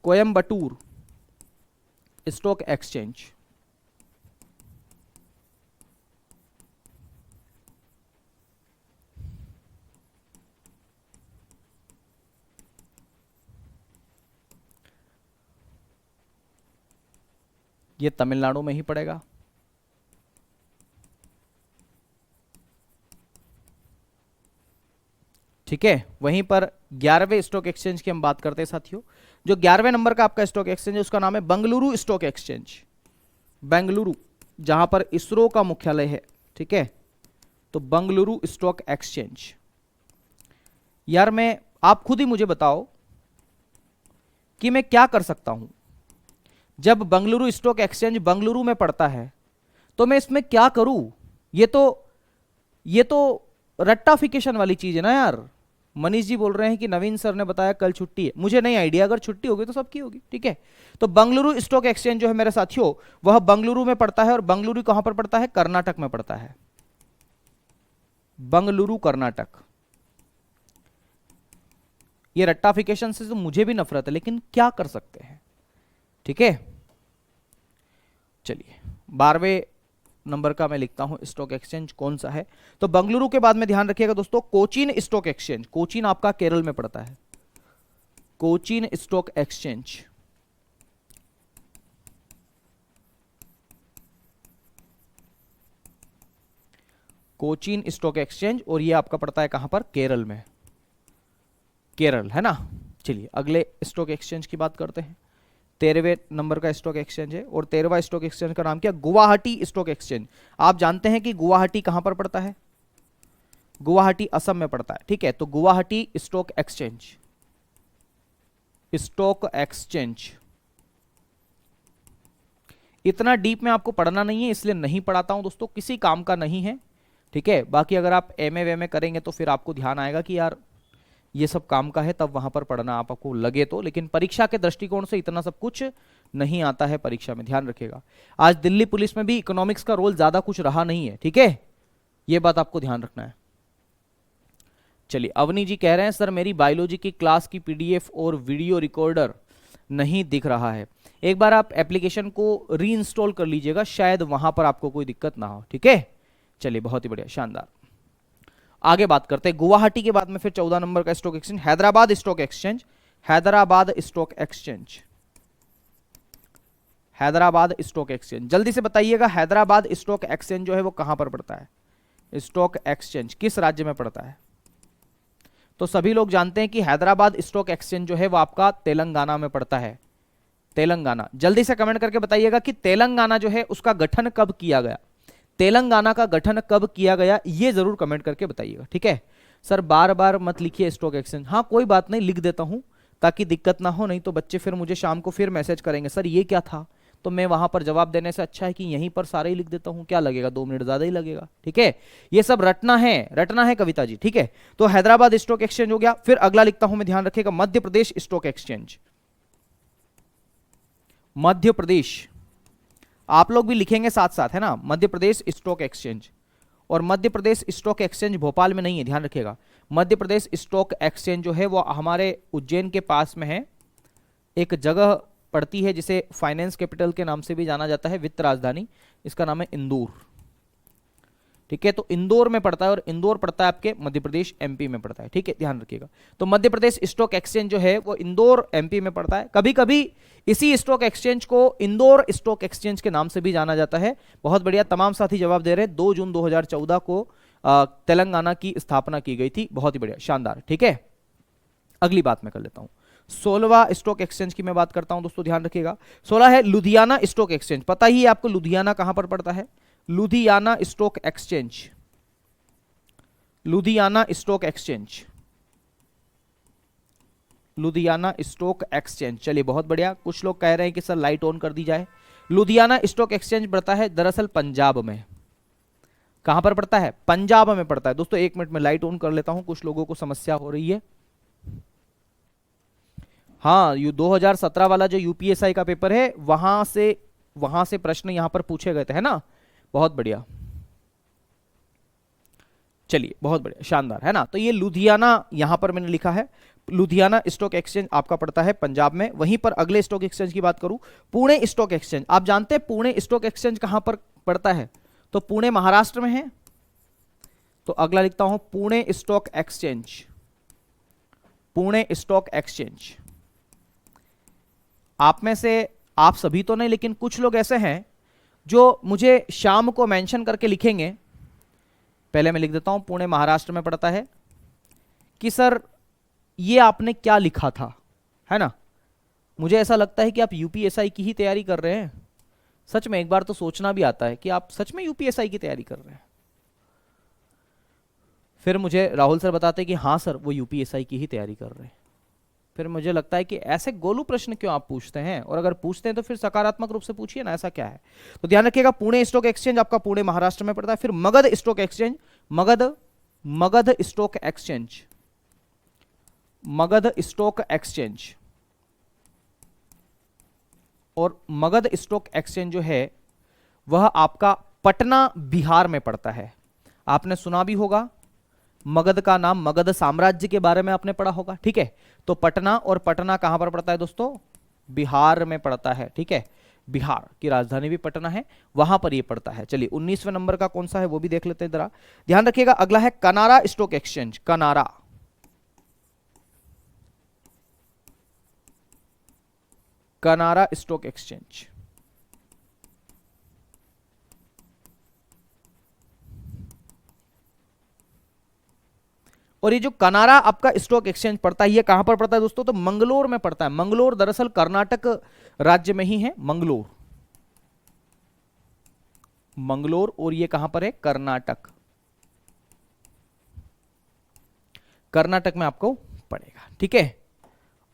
कोयम्बटूर स्टॉक एक्सचेंज, ये तमिलनाडु में ही पड़ेगा। ठीक है, वहीं पर 11वें स्टॉक एक्सचेंज की हम बात करते हैं साथियों। जो 11वें नंबर का आपका स्टॉक एक्सचेंज है उसका नाम है बंगलुरु स्टॉक एक्सचेंज, बेंगलुरु, जहां पर इसरो का मुख्यालय है। ठीक है, तो बंगलुरु स्टॉक एक्सचेंज। यार मैं, आप खुद ही मुझे बताओ कि मैं क्या कर सकता हूं। जब बंगलुरु स्टॉक एक्सचेंज बंगलुरु में पड़ता है तो मैं इसमें क्या करूं। ये तो रट्टाफिकेशन वाली चीज है ना यार। मनीष जी बोल रहे हैं कि नवीन सर ने बताया कल छुट्टी है। मुझे नहीं आइडिया, अगर छुट्टी होगी तो सबकी होगी। ठीक है, तो बंगलुरु स्टॉक एक्सचेंज जो है मेरे साथियों, वह बंगलुरु में पड़ता है। और बंगलुरु कहां पर पड़ता है? कर्नाटक में पड़ता है। बंगलुरु कर्नाटक। ये रट्टाफिकेशन से तो मुझे भी नफरत है, लेकिन क्या कर सकते हैं। ठीक है, चलिए 12वें नंबर का मैं लिखता हूं स्टॉक एक्सचेंज कौन सा है। तो बंगलुरु के बाद में ध्यान रखिएगा दोस्तों, कोचीन स्टॉक एक्सचेंज। कोचीन आपका केरल में पड़ता है। Cochin stock exchange. Cochin stock exchange, और ये आपका पड़ता है कहां पर? केरल में। केरल है ना। चलिए अगले स्टॉक एक्सचेंज की बात करते हैं। 13वें नंबर का स्टॉक एक्सचेंज है, और 13वां स्टॉक एक्सचेंज का नाम क्या? Guwahati stock exchange. आप जानते हैं कि गुवाहाटी कहां पर पड़ता है? गुवाहाटी असम में पड़ता है। ठीक है, तो Guwahati stock exchange. Stock exchange इतना डीप में आपको पढ़ना नहीं है, इसलिए नहीं पढ़ाता हूं दोस्तों, किसी काम का नहीं है। ठीक है, बाकी अगर आप एमए वेमे करेंगे तो फिर आपको ध्यान आएगा कि यार ये सब काम का है, तब वहां पर पढ़ना आपको लगे तो। लेकिन परीक्षा के दृष्टिकोण से इतना सब कुछ नहीं आता है परीक्षा में, ध्यान रखिएगा। आज दिल्ली पुलिस में भी इकोनॉमिक्स का रोल ज्यादा कुछ रहा नहीं है। ठीक है, ये बात आपको ध्यान रखना है। चलिए अवनी जी कह रहे हैं सर मेरी बायोलॉजी की क्लास की पीडीएफ और वीडियो रिकॉर्डर नहीं दिख रहा है। एक बार आप एप्लीकेशन को रीइंस्टॉल कर लीजिएगा, शायद वहां पर आपको कोई दिक्कत ना हो। ठीक है, चलिए बहुत ही बढ़िया, शानदार। आगे बात करते हैं गुवाहाटी के बाद में फिर 14 नंबर का stock exchange Hyderabad stock exchange. Hyderabad stock exchange. Hyderabad stock exchange, जल्दी से बताइएगा हैदराबाद स्टॉक एक्सचेंज जो है वो कहां पर पड़ता है? स्टॉक एक्सचेंज किस राज्य में पड़ता है? तो सभी लोग जानते हैं कि हैदराबाद स्टॉक एक्सचेंज जो है वो आपका तेलंगाना में पड़ता है। तेलंगाना। जल्दी से कमेंट करके बताइएगा कि तेलंगाना जो है उसका गठन कब किया गया। तेलंगाना का गठन कब किया गया, ये जरूर कमेंट करके बताइएगा। ठीक है सर, बार बार मत लिखिए स्टॉक एक्सचेंज। हाँ कोई बात नहीं, लिख देता हूं ताकि दिक्कत ना हो, नहीं तो बच्चे फिर मुझे शाम को फिर मैसेज करेंगे सर ये क्या था। तो मैं वहां पर जवाब देने से अच्छा है कि यहीं पर सारे ही लिख देता हूं, क्या लगेगा, 2 मिनट ज्यादा ही लगेगा। ठीक है, ये सब रटना है, रटना है कविता जी। ठीक है, तो हैदराबाद स्टॉक एक्सचेंज हो गया। फिर अगला लिखता हूं मैं, ध्यान रखिएगा, मध्य प्रदेश स्टॉक एक्सचेंज। मध्य प्रदेश, आप लोग भी लिखेंगे साथ साथ, है ना, मध्य प्रदेश स्टॉक एक्सचेंज। और मध्य प्रदेश स्टॉक एक्सचेंज भोपाल में नहीं है, ध्यान रखिएगा। मध्य प्रदेश स्टॉक एक्सचेंज जो है वो हमारे उज्जैन के पास में है। एक जगह पड़ती है जिसे फाइनेंस कैपिटल के नाम से भी जाना जाता है, वित्त राजधानी, इसका नाम है इंदौर। ठीक है, तो इंदौर में पड़ता है, और इंदौर पड़ता है आपके मध्य प्रदेश एमपी में पड़ता है। ठीक है, ध्यान रखिएगा। तो मध्य प्रदेश स्टॉक एक्सचेंज जो है वो इंदौर एमपी में पड़ता है। कभी कभी इसी स्टॉक एक्सचेंज को इंदौर स्टॉक एक्सचेंज के नाम से भी जाना जाता है। बहुत बढ़िया, तमाम साथी जवाब दे रहे हैं। 2 जून 2014 को तेलंगाना की स्थापना की गई थी। बहुत ही बढ़िया, शानदार। ठीक है, अगली बात मैं कर लेता हूं। 16वां स्टॉक एक्सचेंज की मैं बात करता हूं दोस्तों, ध्यान रखिएगा। 16 है लुधियाना स्टॉक एक्सचेंज। पता ही है आपको लुधियाना कहां पर पड़ता है? Ludhiana stock exchange. Ludhiana stock exchange. Ludhiana stock exchange. चलिए बहुत बढ़िया। कुछ लोग कह रहे हैं कि सर लाइट ऑन कर दी जाए। लुधियाना स्टॉक एक्सचेंज पड़ता है दरअसल पंजाब में। कहां पर पड़ता है? पंजाब में पड़ता है। दोस्तों 1 मिनट में लाइट ऑन कर लेता हूं, कुछ लोगों को समस्या हो रही है। हाँ, 2017 वाला जो यूपीएसआई का पेपर है वहां से प्रश्न यहां पर पूछे गए थे, है ना। बहुत बढ़िया, चलिए बहुत बढ़िया, शानदार, है ना। तो ये लुधियाना यहां पर मैंने लिखा है। लुधियाना स्टॉक एक्सचेंज आपका पड़ता है पंजाब में। वहीं पर अगले स्टॉक एक्सचेंज की बात करूं, पुणे स्टॉक एक्सचेंज। आप जानते हैं पुणे स्टॉक एक्सचेंज कहां पर पड़ता है? तो पुणे महाराष्ट्र में है। तो अगला लिखता हूं Pune stock exchange. Pune stock exchange. आप में से आप सभी तो नहीं, लेकिन कुछ लोग ऐसे हैं जो मुझे शाम को मेंशन करके लिखेंगे, पहले मैं लिख देता हूं, पुणे महाराष्ट्र में पड़ता है, कि सर ये आपने क्या लिखा था, है ना। मुझे ऐसा लगता है कि आप यूपीएसआई की ही तैयारी कर रहे हैं। सच में एक बार तो सोचना भी आता है कि आप सच में यूपीएसआई की तैयारी कर रहे हैं। फिर मुझे राहुल सर बताते हैं कि हाँ सर वो यूपीएसआई की ही तैयारी कर रहे हैं। फिर मुझे लगता है कि ऐसे गोलू प्रश्न क्यों आप पूछते हैं, और अगर पूछते हैं तो फिर सकारात्मक रूप से पूछिए ना, ऐसा क्या है। तो ध्यान रखिएगा, पुणे स्टॉक एक्सचेंज आपका पुणे महाराष्ट्र में पड़ता है। फिर Magadh stock exchange, Magadh stock exchange, Magadh stock exchange, और मगध स्टॉक एक्सचेंज जो है वह आपका पटना बिहार में पड़ता है। आपने सुना भी होगा मगध का नाम, मगध साम्राज्य के बारे में आपने पढ़ा होगा, ठीक है। तो पटना, और पटना कहां पर पड़ता है दोस्तों, बिहार में पड़ता है, ठीक है। बिहार की राजधानी भी पटना है, वहां पर ये पड़ता है। चलिए 19वें नंबर का कौन सा है वो भी देख लेते हैं जरा, ध्यान रखिएगा। अगला है कनारा स्टॉक एक्सचेंज, कनारा, कनारा स्टॉक एक्सचेंज। और ये जो कनारा आपका स्टॉक एक्सचेंज पड़ता है, ये कहां पर पड़ता है दोस्तों, तो मंगलोर में पड़ता है। मंगलोर दरअसल कर्नाटक राज्य में ही है, मंगलोर, मंगलोर, और ये कहां पर है, कर्नाटक, कर्नाटक में आपको पड़ेगा, ठीक है।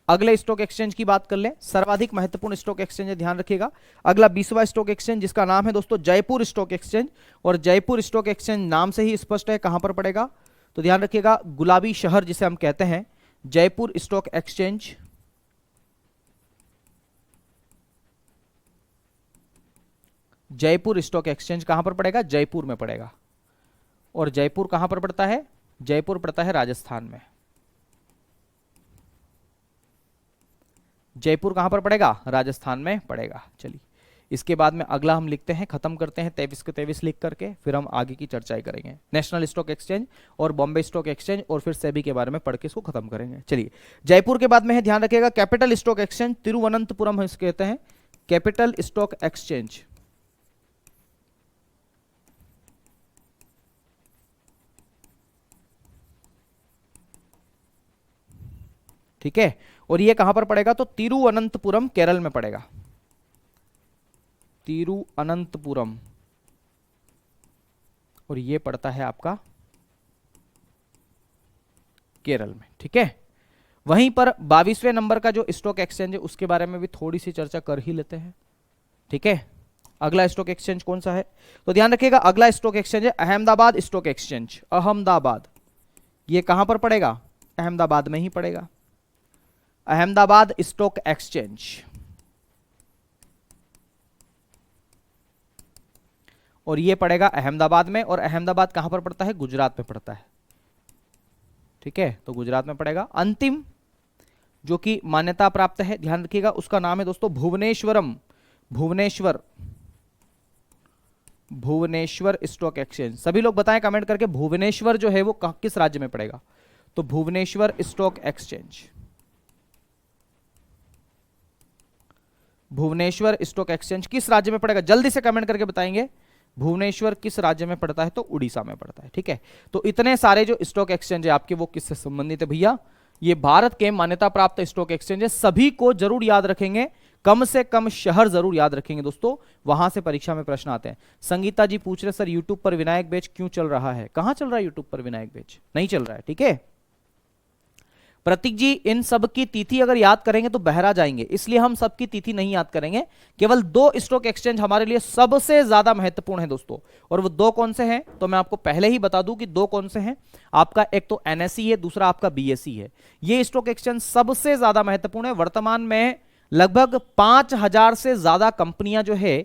अगले स्टॉक एक्सचेंज की बात कर लें, सर्वाधिक महत्वपूर्ण स्टॉक एक्सचेंज है, ध्यान रखिएगा। अगला 20वां स्टॉक एक्सचेंज, जिसका नाम है दोस्तों जयपुर स्टॉक एक्सचेंज, और जयपुर स्टॉक एक्सचेंज नाम से ही स्पष्ट है कहां पर पड़ेगा, तो ध्यान रखिएगा गुलाबी शहर जिसे हम कहते हैं, Jaipur stock exchange, Jaipur stock exchange कहां पर पड़ेगा, जयपुर में पड़ेगा। और जयपुर कहां पर पड़ता है, जयपुर पड़ता है राजस्थान में। जयपुर कहां पर पड़ेगा, राजस्थान में पड़ेगा। चलिए इसके बाद में अगला हम लिखते हैं, खत्म करते हैं 23 के 23 लिख करके, फिर हम आगे की चर्चाएं करेंगे। नेशनल स्टॉक एक्सचेंज और बॉम्बे स्टॉक एक्सचेंज, और फिर सेबी के बारे में पढ़ के इसको खत्म करेंगे। चलिए जयपुर के बाद में है, ध्यान रखिएगा, कैपिटल स्टॉक एक्सचेंज, तिरुवनंतपुरम हम इसको कहते हैं, कैपिटल स्टॉक एक्सचेंज, ठीक है। और ये कहां पर पड़ेगा, तो तिरुवनंतपुरम केरल में पड़ेगा, तिरुवनंतपुरम, और ये पड़ता है आपका केरल में, ठीक है। वहीं पर 22वें नंबर का जो स्टॉक एक्सचेंज है उसके बारे में भी थोड़ी सी चर्चा कर ही लेते हैं, ठीक है। अगला स्टॉक एक्सचेंज कौन सा है, तो ध्यान रखिएगा अगला स्टॉक एक्सचेंज है अहमदाबाद स्टॉक एक्सचेंज, अहमदाबाद। ये कहां पर पड़ेगा, अहमदाबाद में ही पड़ेगा, अहमदाबाद स्टॉक एक्सचेंज। और ये पड़ेगा अहमदाबाद में, और अहमदाबाद कहां पर पड़ता है, गुजरात में पड़ता है, ठीक है। तो गुजरात में पड़ेगा। अंतिम जो कि मान्यता प्राप्त है, ध्यान रखिएगा, उसका नाम है दोस्तों भुवनेश्वरम, भुवनेश्वर, भुवनेश्वर स्टॉक एक्सचेंज। सभी लोग बताएं कमेंट करके, भुवनेश्वर जो है वो किस राज्य में पड़ेगा, तो Bhubaneswar stock exchange, Bhubaneswar stock exchange किस राज्य में पड़ेगा, जल्दी से कमेंट करके बताएंगे। भुवनेश्वर किस राज्य में पड़ता है, तो उड़ीसा में पड़ता है, ठीक है। तो इतने सारे जो स्टॉक एक्सचेंज है आपके वो किससे संबंधित है भैया, ये भारत के मान्यता प्राप्त स्टॉक एक्सचेंज है। सभी को जरूर याद रखेंगे, कम से कम शहर जरूर याद रखेंगे दोस्तों, वहां से परीक्षा में प्रश्न आते हैं। संगीता जी पूछ रहे सर यूट्यूब पर विनायक बैच क्यों चल रहा है, कहां चल रहा है यूट्यूब पर विनायक बैच, नहीं चल रहा है, ठीक है। प्रतीक जी इन सब की तिथि अगर याद करेंगे तो बहरा जाएंगे, इसलिए हम सबकी तिथि नहीं याद करेंगे। केवल 2 स्टॉक एक्सचेंज हमारे लिए सबसे ज्यादा महत्वपूर्ण है दोस्तों, और वो 2 कौन से हैं, तो मैं आपको पहले ही बता दूं कि 2 कौन से हैं। आपका एक तो एनएसई है, दूसरा आपका बीएसई है। ये स्टॉक एक्सचेंज सबसे ज्यादा महत्वपूर्ण है। वर्तमान में लगभग 5000 से ज्यादा कंपनियां जो है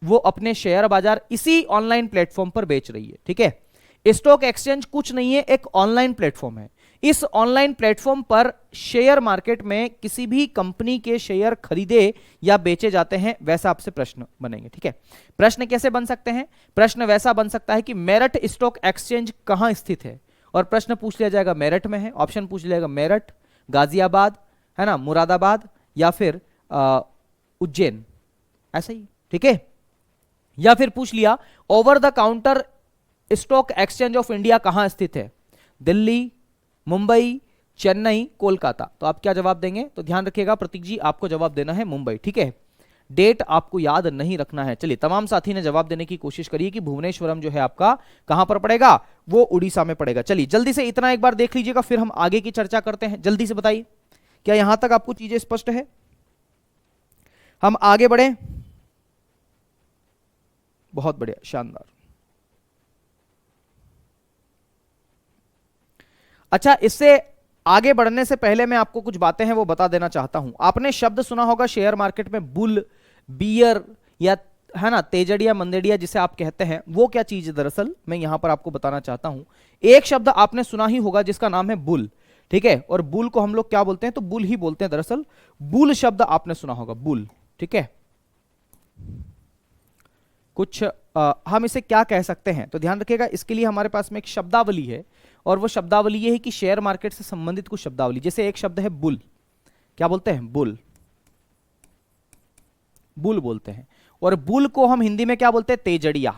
वो अपने शेयर बाजार इसी ऑनलाइन प्लेटफॉर्म पर बेच रही है, ठीक है। स्टॉक एक्सचेंज कुछ नहीं है, एक ऑनलाइन प्लेटफॉर्म है। इस ऑनलाइन प्लेटफॉर्म पर शेयर मार्केट में किसी भी कंपनी के शेयर खरीदे या बेचे जाते हैं, वैसा आपसे प्रश्न बनेंगे, ठीक है। प्रश्न कैसे बन सकते हैं, प्रश्न वैसा बन सकता है कि मेरठ स्टॉक एक्सचेंज कहां स्थित है, और प्रश्न पूछ लिया जाएगा मेरठ में है, ऑप्शन पूछ लिया जाएगा मेरठ, गाजियाबाद, है ना, मुरादाबाद, या फिर उज्जैन, ऐसा ही, ठीक है। या फिर पूछ लिया over the counter stock exchange of India कहां स्थित है, दिल्ली, मुंबई, चेन्नई, कोलकाता। तो आप क्या जवाब देंगे? तो ध्यान रखिएगा प्रतीक जी, आपको जवाब देना है मुंबई, ठीक है। डेट आपको याद नहीं रखना है। चलिए, तमाम साथी ने जवाब देने की कोशिश करिए कि भुवनेश्वरम जो है आपका कहां पर पड़ेगा, वो उड़ीसा में पड़ेगा। चलिए जल्दी से इतना एक बार देख लीजिएगा, फिर हम आगे की चर्चा करते हैं। जल्दी से बताइए, क्या यहां तक आपको चीजें स्पष्ट है? हम आगे बढ़े। बहुत बढ़िया, शानदार। अच्छा, इससे आगे बढ़ने से पहले मैं आपको कुछ बातें हैं वो बता देना चाहता हूं। आपने शब्द सुना होगा शेयर मार्केट में बुल, बियर, या है ना तेजड़िया, मंदेड़िया जिसे आप कहते हैं, वो क्या चीज है दरअसल मैं यहां पर आपको बताना चाहता हूं। एक शब्द आपने सुना ही होगा जिसका नाम है बुल, ठीक है। और बुल को हम लोग क्या बोलते हैं? तो बुल ही बोलते हैं दरअसल। बुल शब्द आपने सुना होगा, बुल, ठीक है। कुछ हम इसे क्या कह सकते हैं? तो ध्यान रखिएगा, इसके लिए हमारे पास में एक शब्दावली है, और वो शब्दावली ये है कि शेयर मार्केट से संबंधित कुछ शब्दावली। जैसे एक शब्द है बुल, क्या बोलते हैं? बुल, बुल बोलते हैं। और बुल को हम हिंदी में क्या बोलते हैं? तेजड़िया।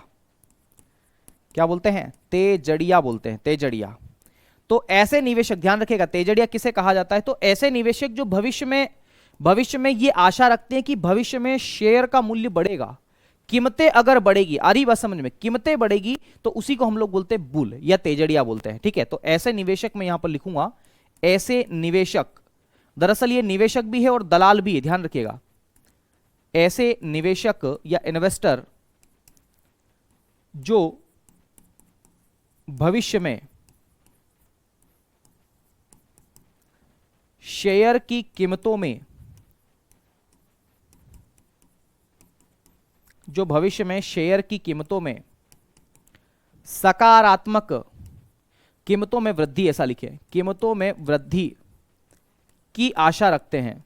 क्या बोलते हैं? तेजड़िया बोलते हैं, तेजड़िया। तो ऐसे निवेशक, ध्यान रखिएगा, तेजड़िया किसे कहा जाता है? तो ऐसे निवेशक जो भविष्य में ये आशा रखते हैं कि भविष्य में शेयर का मूल्य बढ़ेगा, कीमतें अगर बढ़ेगी, आ रही बात समझ में, कीमतें बढ़ेगी, तो उसी को हम लोग बोलते हैं बुल या तेजड़िया बोलते हैं, ठीक है। तो ऐसे निवेशक मैं यहां पर लिखूंगा, ऐसे निवेशक। दरअसल ये निवेशक भी है और दलाल भी है, ध्यान रखिएगा। ऐसे निवेशक या इन्वेस्टर जो भविष्य में शेयर की कीमतों में सकारात्मक कीमतों में वृद्धि, ऐसा लिखे, कीमतों में वृद्धि की आशा रखते हैं,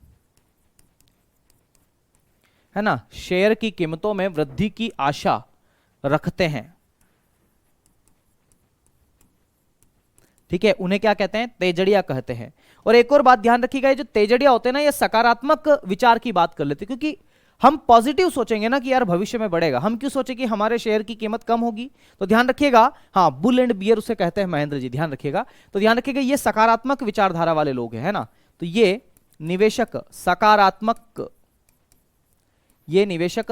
है ना, शेयर की कीमतों में वृद्धि की आशा रखते हैं, ठीक है, उन्हें क्या कहते हैं? तेजड़िया कहते हैं। और एक और बात ध्यान रखिएगा, ये जो तेजड़िया होते हैं ना, ये सकारात्मक विचार की बात कर लेते हैं, क्योंकि हम पॉजिटिव सोचेंगे ना कि यार भविष्य में बढ़ेगा। हम क्यों सोचे कि हमारे शेयर की कीमत कम होगी? तो ध्यान रखिएगा, हाँ, बुल एंड बियर उसे कहते हैं महेंद्र जी, ध्यान रखिएगा। तो ध्यान रखिएगा, ये सकारात्मक विचारधारा वाले लोग हैं, है ना। तो ये निवेशक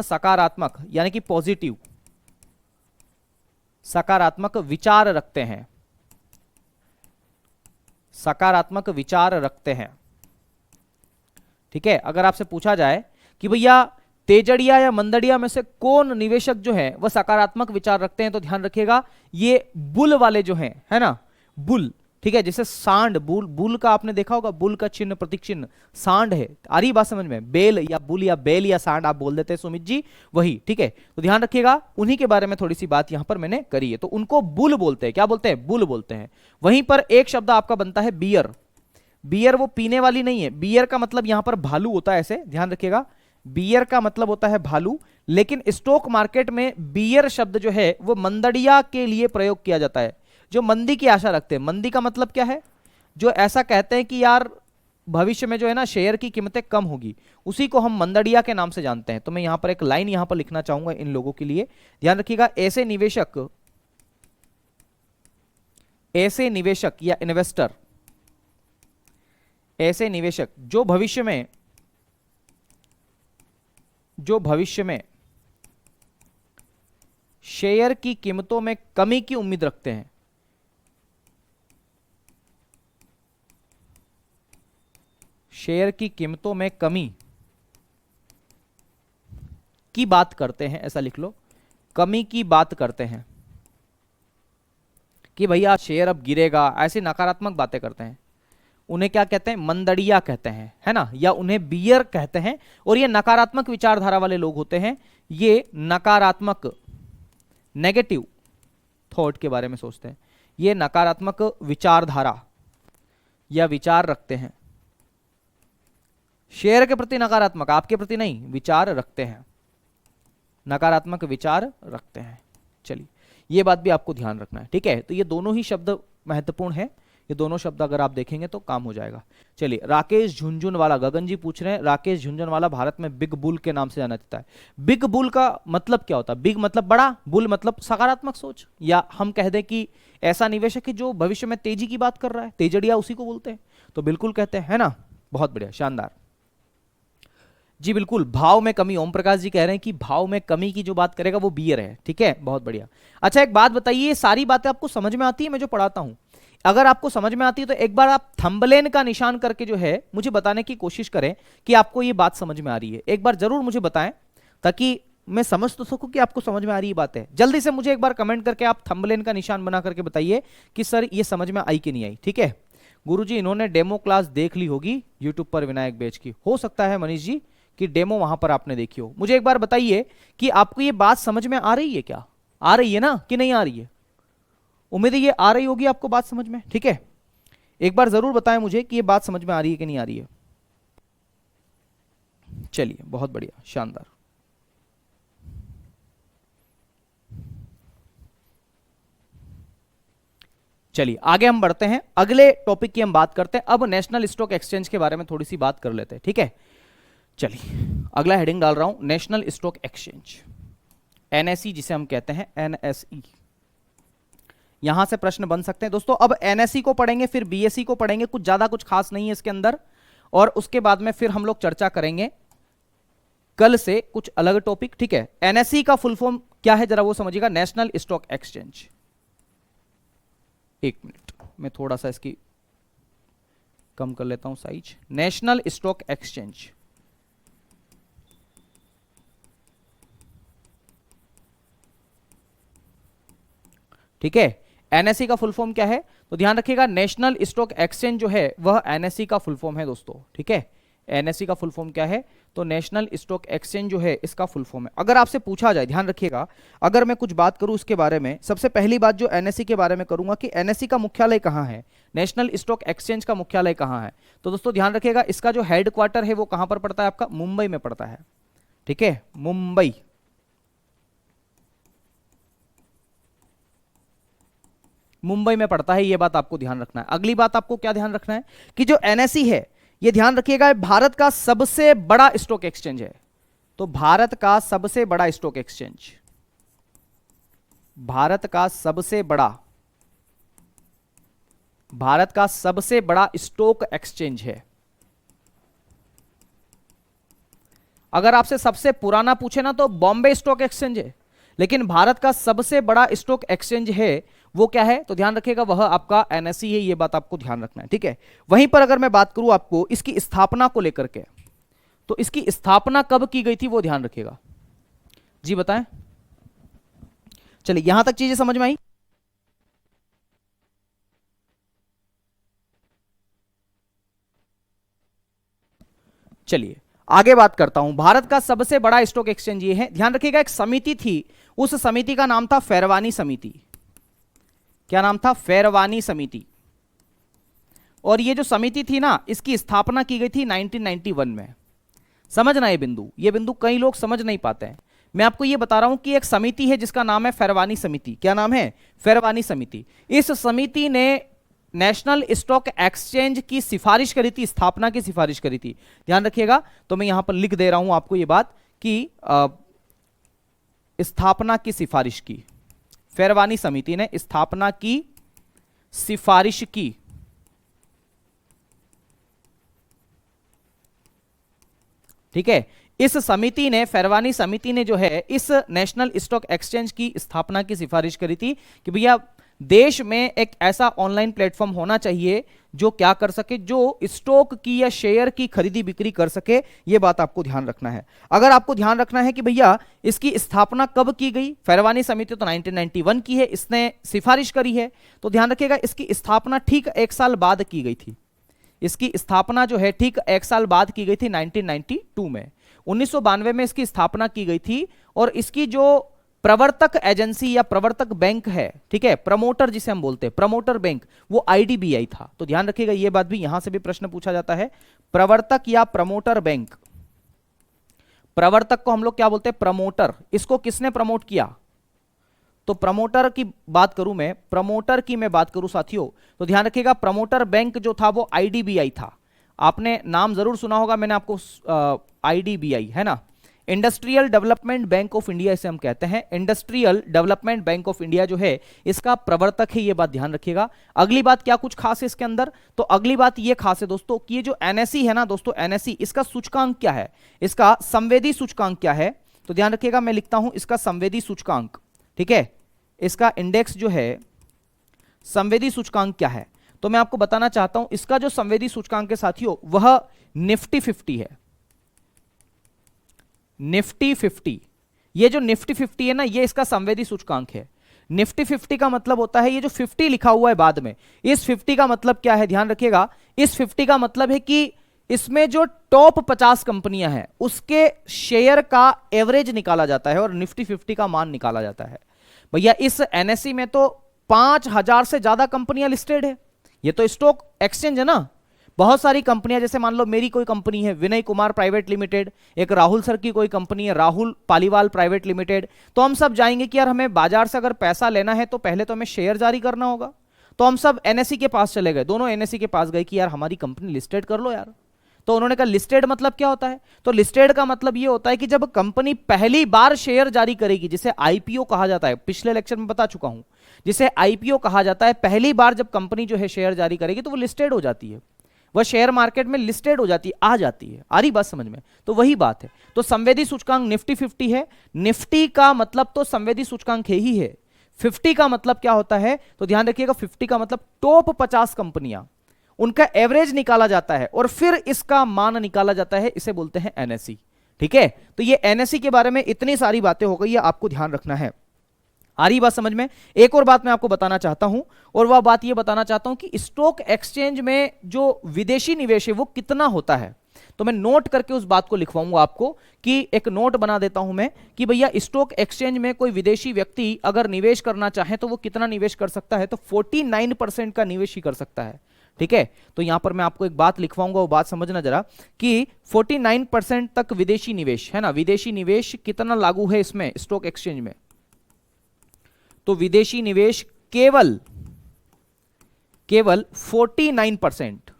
सकारात्मक यानी कि पॉजिटिव, सकारात्मक विचार रखते हैं, सकारात्मक विचार रखते हैं, ठीक है। अगर आपसे पूछा जाए कि भैया तेजड़िया या मंदड़िया में से कौन निवेशक जो है वह सकारात्मक विचार रखते हैं, तो ध्यान रखिएगा ये बुल वाले जो हैं, है ना, बुल, ठीक है। जैसे सांड, बुल का आपने देखा होगा, बुल का चिन्ह, प्रतीक चिन्ह सांड है, आ रही बात समझ में? बेल या बुल या बेल या सांड आप बोल देते हैं सुमित जी, वही, ठीक है। तो ध्यान रखिएगा, उन्हीं के बारे में थोड़ी सी बात यहां पर मैंने करी है। तो उनको बुल बोलते हैं, क्या बोलते हैं? बुल बोलते हैं। वहीं पर एक शब्द आपका बनता है बियर। बियर वो पीने वाली नहीं है, बियर का मतलब यहां पर भालू होता है, ऐसे ध्यान रखिएगा, बियर का मतलब होता है भालू। लेकिन स्टॉक मार्केट में बियर शब्द जो है वो मंदड़िया के लिए प्रयोग किया जाता है, जो मंदी की आशा रखते हैं। मंदी का मतलब क्या है? जो ऐसा कहते हैं कि यार भविष्य में जो है ना शेयर की कीमतें कम होगी, उसी को हम मंदड़िया के नाम से जानते हैं। तो मैं यहां पर एक लाइन यहां पर लिखना चाहूंगा इन लोगों के लिए, ध्यान रखिएगा, ऐसे निवेशक या इन्वेस्टर, ऐसे निवेशक जो भविष्य में शेयर की कीमतों में कमी की उम्मीद रखते हैं, शेयर की कीमतों में कमी की बात करते हैं, ऐसा लिख लो, कमी की बात करते हैं कि भैया शेयर अब गिरेगा, ऐसी नकारात्मक बातें करते हैं, उन्हें क्या कहते हैं? मंदड़िया कहते हैं, है ना, या उन्हें बियर कहते हैं। और ये नकारात्मक विचारधारा वाले लोग होते हैं, ये नकारात्मक, नेगेटिव थॉट के बारे में सोचते हैं, ये नकारात्मक विचारधारा या विचार रखते हैं, शेयर के प्रति नकारात्मक, आपके प्रति नहीं, विचार रखते हैं, नकारात्मक विचार रखते हैं। चलिए, ये बात भी आपको ध्यान रखना है, ठीक है। तो ये दोनों ही शब्द महत्वपूर्ण है, ये दोनों शब्द अगर आप देखेंगे तो काम हो जाएगा। चलिए, राकेश झुंझुनवाला, गगन जी पूछ रहे हैं, राकेश झुंझुनवाला भारत में बिग बुल के नाम से जाना जाता है। बिग बुल का मतलब क्या होता है? बिग मतलब बड़ा, बुल मतलब सकारात्मक सोच, या हम कह दें कि ऐसा निवेशक है जो भविष्य में तेजी की बात कर रहा है, तेजड़िया उसी को बोलते हैं, तो बिल्कुल कहते हैं, है ना। बहुत बढ़िया, शानदार जी, बिल्कुल। भाव में कमी, ओम प्रकाश जी कह रहे हैं कि भाव में कमी की जो बात करेगा वो बियर है, ठीक है, बहुत बढ़िया। अच्छा, एक बात बताइए, ये सारी बातें आपको समझ में आती है मैं जो पढ़ाता हूं? अगर आपको समझ में आती है तो एक बार आप थंबनेल का निशान करके जो है मुझे बताने की कोशिश करें कि आपको ये बात समझ में आ रही है। एक बार जरूर मुझे बताएं ताकि मैं समझ तो सकूं कि आपको समझ में आ रही है बातें। जल्दी से मुझे एक बार कमेंट करके आप थंबनेल का निशान बना करके बताइए कि सर ये समझ में आई कि नहीं आई, ठीक है। गुरुजी, इन्होंने डेमो क्लास देख ली होगी यूट्यूब पर विनायक बैच की, हो सकता है मनीष जी कि डेमो वहां पर आपने देखी हो। मुझे एक बार बताइए कि आपको ये बात समझ में आ रही है क्या? आ रही है ना कि नहीं आ रही है? उम्मीद है ये आ रही होगी आपको बात समझ में, ठीक है। एक बार जरूर बताएं मुझे कि ये बात समझ में आ रही है कि नहीं आ रही है। चलिए, बहुत बढ़िया, शानदार। चलिए आगे हम बढ़ते हैं, अगले टॉपिक की हम बात करते हैं। अब नेशनल स्टॉक एक्सचेंज के बारे में थोड़ी सी बात कर लेते हैं, ठीक है। चलिए, अगला हेडिंग डाल रहा हूं, नेशनल स्टॉक एक्सचेंज, एनएसई जिसे हम कहते हैं, एनएसई। यहां से प्रश्न बन सकते हैं दोस्तों। अब एनएसई को पढ़ेंगे, फिर बीएसई को पढ़ेंगे, कुछ ज्यादा कुछ खास नहीं है इसके अंदर, और उसके बाद में फिर हम लोग चर्चा करेंगे कल से कुछ अलग टॉपिक, ठीक है। एनएसई का फुल फॉर्म क्या है जरा वो समझिएगा, नेशनल स्टॉक एक्सचेंज। एक मिनट, मैं थोड़ा सा इसकी कम कर लेता हूं साइज। नेशनल स्टॉक एक्सचेंज, ठीक है। एनएसई का फुल फॉर्म क्या है तो ध्यान रखिएगा, नेशनल स्टॉक एक्सचेंज जो है वह एनएसई का फुल फॉर्म है दोस्तों, ठीक है। एनएसई का फुल फॉर्म क्या है तो नेशनल स्टॉक एक्सचेंज जो है इसका फुल फॉर्म है। अगर आपसे पूछा जाए, ध्यान रखिएगा, अगर मैं कुछ बात करूं उसके बारे में, सबसे पहली बात जो एनएसई के बारे में करूंगा कि एनएसई का मुख्यालय कहां है, नेशनल स्टॉक एक्सचेंज का मुख्यालय कहां है। तो दोस्तों ध्यान रखिएगा, इसका जो हेडक्वार्टर है वो कहां पर पड़ता है आपका, मुंबई में पड़ता है, ठीक है, मुंबई। मुंबई में पड़ता है, यह बात आपको ध्यान रखना है। अगली बात आपको क्या ध्यान रखना है कि जो एनएसई है, यह ध्यान रखिएगा, भारत का सबसे बड़ा स्टॉक एक्सचेंज है। तो भारत का सबसे बड़ा स्टॉक एक्सचेंज, भारत का सबसे बड़ा, भारत का सबसे बड़ा स्टॉक एक्सचेंज है। अगर आपसे सबसे पुराना पूछे ना तो बॉम्बे स्टॉक एक्सचेंज है, लेकिन भारत का सबसे बड़ा स्टॉक एक्सचेंज है वो क्या है तो ध्यान रखिएगा, वह आपका एनएसई है। ये बात आपको ध्यान रखना है, ठीक है। वहीं पर अगर मैं बात करूं आपको इसकी स्थापना को लेकर के, तो इसकी स्थापना कब की गई थी वो ध्यान रखिएगा जी, बताएं। चलिए, यहां तक चीजें समझ में आई। चलिए आगे बात करता हूं। भारत का सबसे बड़ा स्टॉक एक्सचेंज ये है, ध्यान रखिएगा। एक समिति थी, उस समिति का नाम था फैरवानी समिति। क्या नाम था? फैरवानी समिति। और ये जो समिति थी ना, इसकी स्थापना की गई थी 1991 में। समझना ये बिंदु कई लोग समझ नहीं पाते हैं। मैं आपको ये बता रहा हूं कि एक समिति है जिसका नाम है फैरवानी समिति। क्या नाम है? फैरवानी समिति। इस समिति ने नेशनल स्टॉक एक्सचेंज की सिफारिश करी थी, स्थापना की सिफारिश करी थी। ध्यान रखिएगा, तो मैं यहां पर लिख दे रहा हूं आपको ये बात कि स्थापना की सिफारिश की, फैरवानी समिति ने स्थापना की सिफारिश की। ठीक है, इस समिति ने, फैरवानी समिति ने जो है इस नेशनल स्टॉक एक्सचेंज की स्थापना की सिफारिश करी थी कि भैया देश में एक ऐसा ऑनलाइन प्लेटफॉर्म होना चाहिए जो क्या कर सके, जो स्टॉक की या शेयर की खरीदी बिक्री कर सके। यह बात आपको ध्यान रखना है। अगर आपको ध्यान रखना है कि भैया इसकी स्थापना कब की गई, फैरवानी समिति तो 1991 की है, इसने सिफारिश करी है, तो ध्यान रखिएगा इसकी स्थापना ठीक 1 साल बाद की गई थी। इसकी स्थापना जो है ठीक 1 साल बाद की गई थी, 1992 में। 1992 में इसकी स्थापना की गई थी। और इसकी जो प्रवर्तक एजेंसी या प्रवर्तक बैंक है, ठीक है, प्रमोटर जिसे हम बोलते हैं, प्रमोटर बैंक, वो आईडीबीआई था। तो ध्यान रखिएगा, ये बात भी यहां से भी प्रश्न पूछा जाता है। प्रवर्तक या प्रमोटर बैंक, प्रवर्तक को हम लोग क्या बोलते हैं? प्रमोटर। इसको किसने प्रमोट किया? तो प्रमोटर की बात करूं मैं, प्रमोटर की मैं बात करूं साथियों, तो ध्यान रखिएगा प्रमोटर बैंक जो था वो आईडीबीआई था। आपने नाम जरूर सुना होगा, मैंने आपको आईडीबीआई है ना, industrial development bank of India इसे हम कहते हैं। Industrial development bank of India जो है इसका प्रवर्तक है, ये बात ध्यान रखिएगा। अगली बात क्या कुछ खास है इसके अंदर, तो अगली बात ये खास है दोस्तों कि ये जो एनएसई है ना दोस्तों, एनएसई इसका सूचकांक क्या है, इसका संवेदी सूचकांक क्या है, तो ध्यान रखिएगा मैं लिखता हूं इसका संवेदी सूचकांक, ठीक है, इसका इंडेक्स जो है संवेदी सूचकांक क्या है, तो मैं आपको बताना चाहता हूं इसका जो संवेदी सूचकांक है साथियों वह निफ्टी 50 है। निफ्टी 50, ये जो निफ्टी 50 है ना ये इसका संवेदी सूचकांक है। निफ्टी 50 का मतलब होता है ये जो 50 लिखा हुआ है बाद में, इस 50 का मतलब क्या है, ध्यान रखिएगा, इस 50 का मतलब है कि इसमें जो टॉप 50 कंपनियां हैं उसके शेयर का एवरेज निकाला जाता है और निफ्टी 50 का मान निकाला जाता है। भैया इस एनएसई में तो 5000 से ज्यादा कंपनियां लिस्टेड है, ये तो स्टॉक एक्सचेंज है ना, बहुत सारी कंपनियां, जैसे मान लो मेरी कोई कंपनी है विनय कुमार प्राइवेट लिमिटेड, एक राहुल सर की कोई कंपनी है राहुल पालीवाल प्राइवेट लिमिटेड, तो हम सब जाएंगे कि यार हमें बाजार से अगर पैसा लेना है तो पहले तो हमें शेयर जारी करना होगा, तो हम सब एनएसई के पास चले गए, दोनों एनएसई के पास गए कि यार हमारी कंपनी लिस्टेड कर लो यार। तो उन्होंने कहा लिस्टेड मतलब क्या होता है, तो लिस्टेड का मतलब ये होता है कि जब कंपनी पहली बार शेयर जारी करेगी, जिसे आईपीओ कहा जाता है, पिछले लेक्चर में बता चुका हूं, जिसे आईपीओ कहा जाता है, पहली बार जब कंपनी जो है शेयर जारी करेगी तो वो लिस्टेड हो जाती है, वह शेयर मार्केट में लिस्टेड हो जाती है, आ जाती है, आ रही बात समझ में, तो वही बात है। तो संवेदी सूचकांक निफ्टी 50 है, निफ्टी का मतलब तो संवेदी सूचकांक है ही है, 50 का मतलब क्या होता है, तो ध्यान रखिएगा 50 का मतलब टॉप 50 कंपनियां, उनका एवरेज निकाला जाता है और फिर इसका मान निकाला जाता है, इसे बोलते हैं एनएसई, ठीक है। तो ये एनएसई के बारे में इतनी सारी बातें हो गई, आपको ध्यान रखना है, आ रही बात समझ में। एक और बात मैं आपको बताना चाहता हूं, और वह बात यह बताना चाहता हूं कि स्टॉक एक्सचेंज में जो विदेशी निवेश है वो कितना होता है, तो मैं नोट करके उस बात को लिखवाऊंगा आपको, कि एक नोट बना देता हूं मैं कि भैया स्टॉक एक्सचेंज में कोई विदेशी व्यक्ति अगर निवेश करना चाहे तो वो कितना निवेश कर सकता है, तो 49% का निवेश ही कर सकता है, ठीक है। तो यहां पर मैं आपको एक बात लिखवाऊंगा, वो बात समझना जरा, कि 49% तक विदेशी निवेश है ना, विदेशी निवेश कितना लागू है इसमें स्टॉक एक्सचेंज में, तो विदेशी निवेश केवल 49%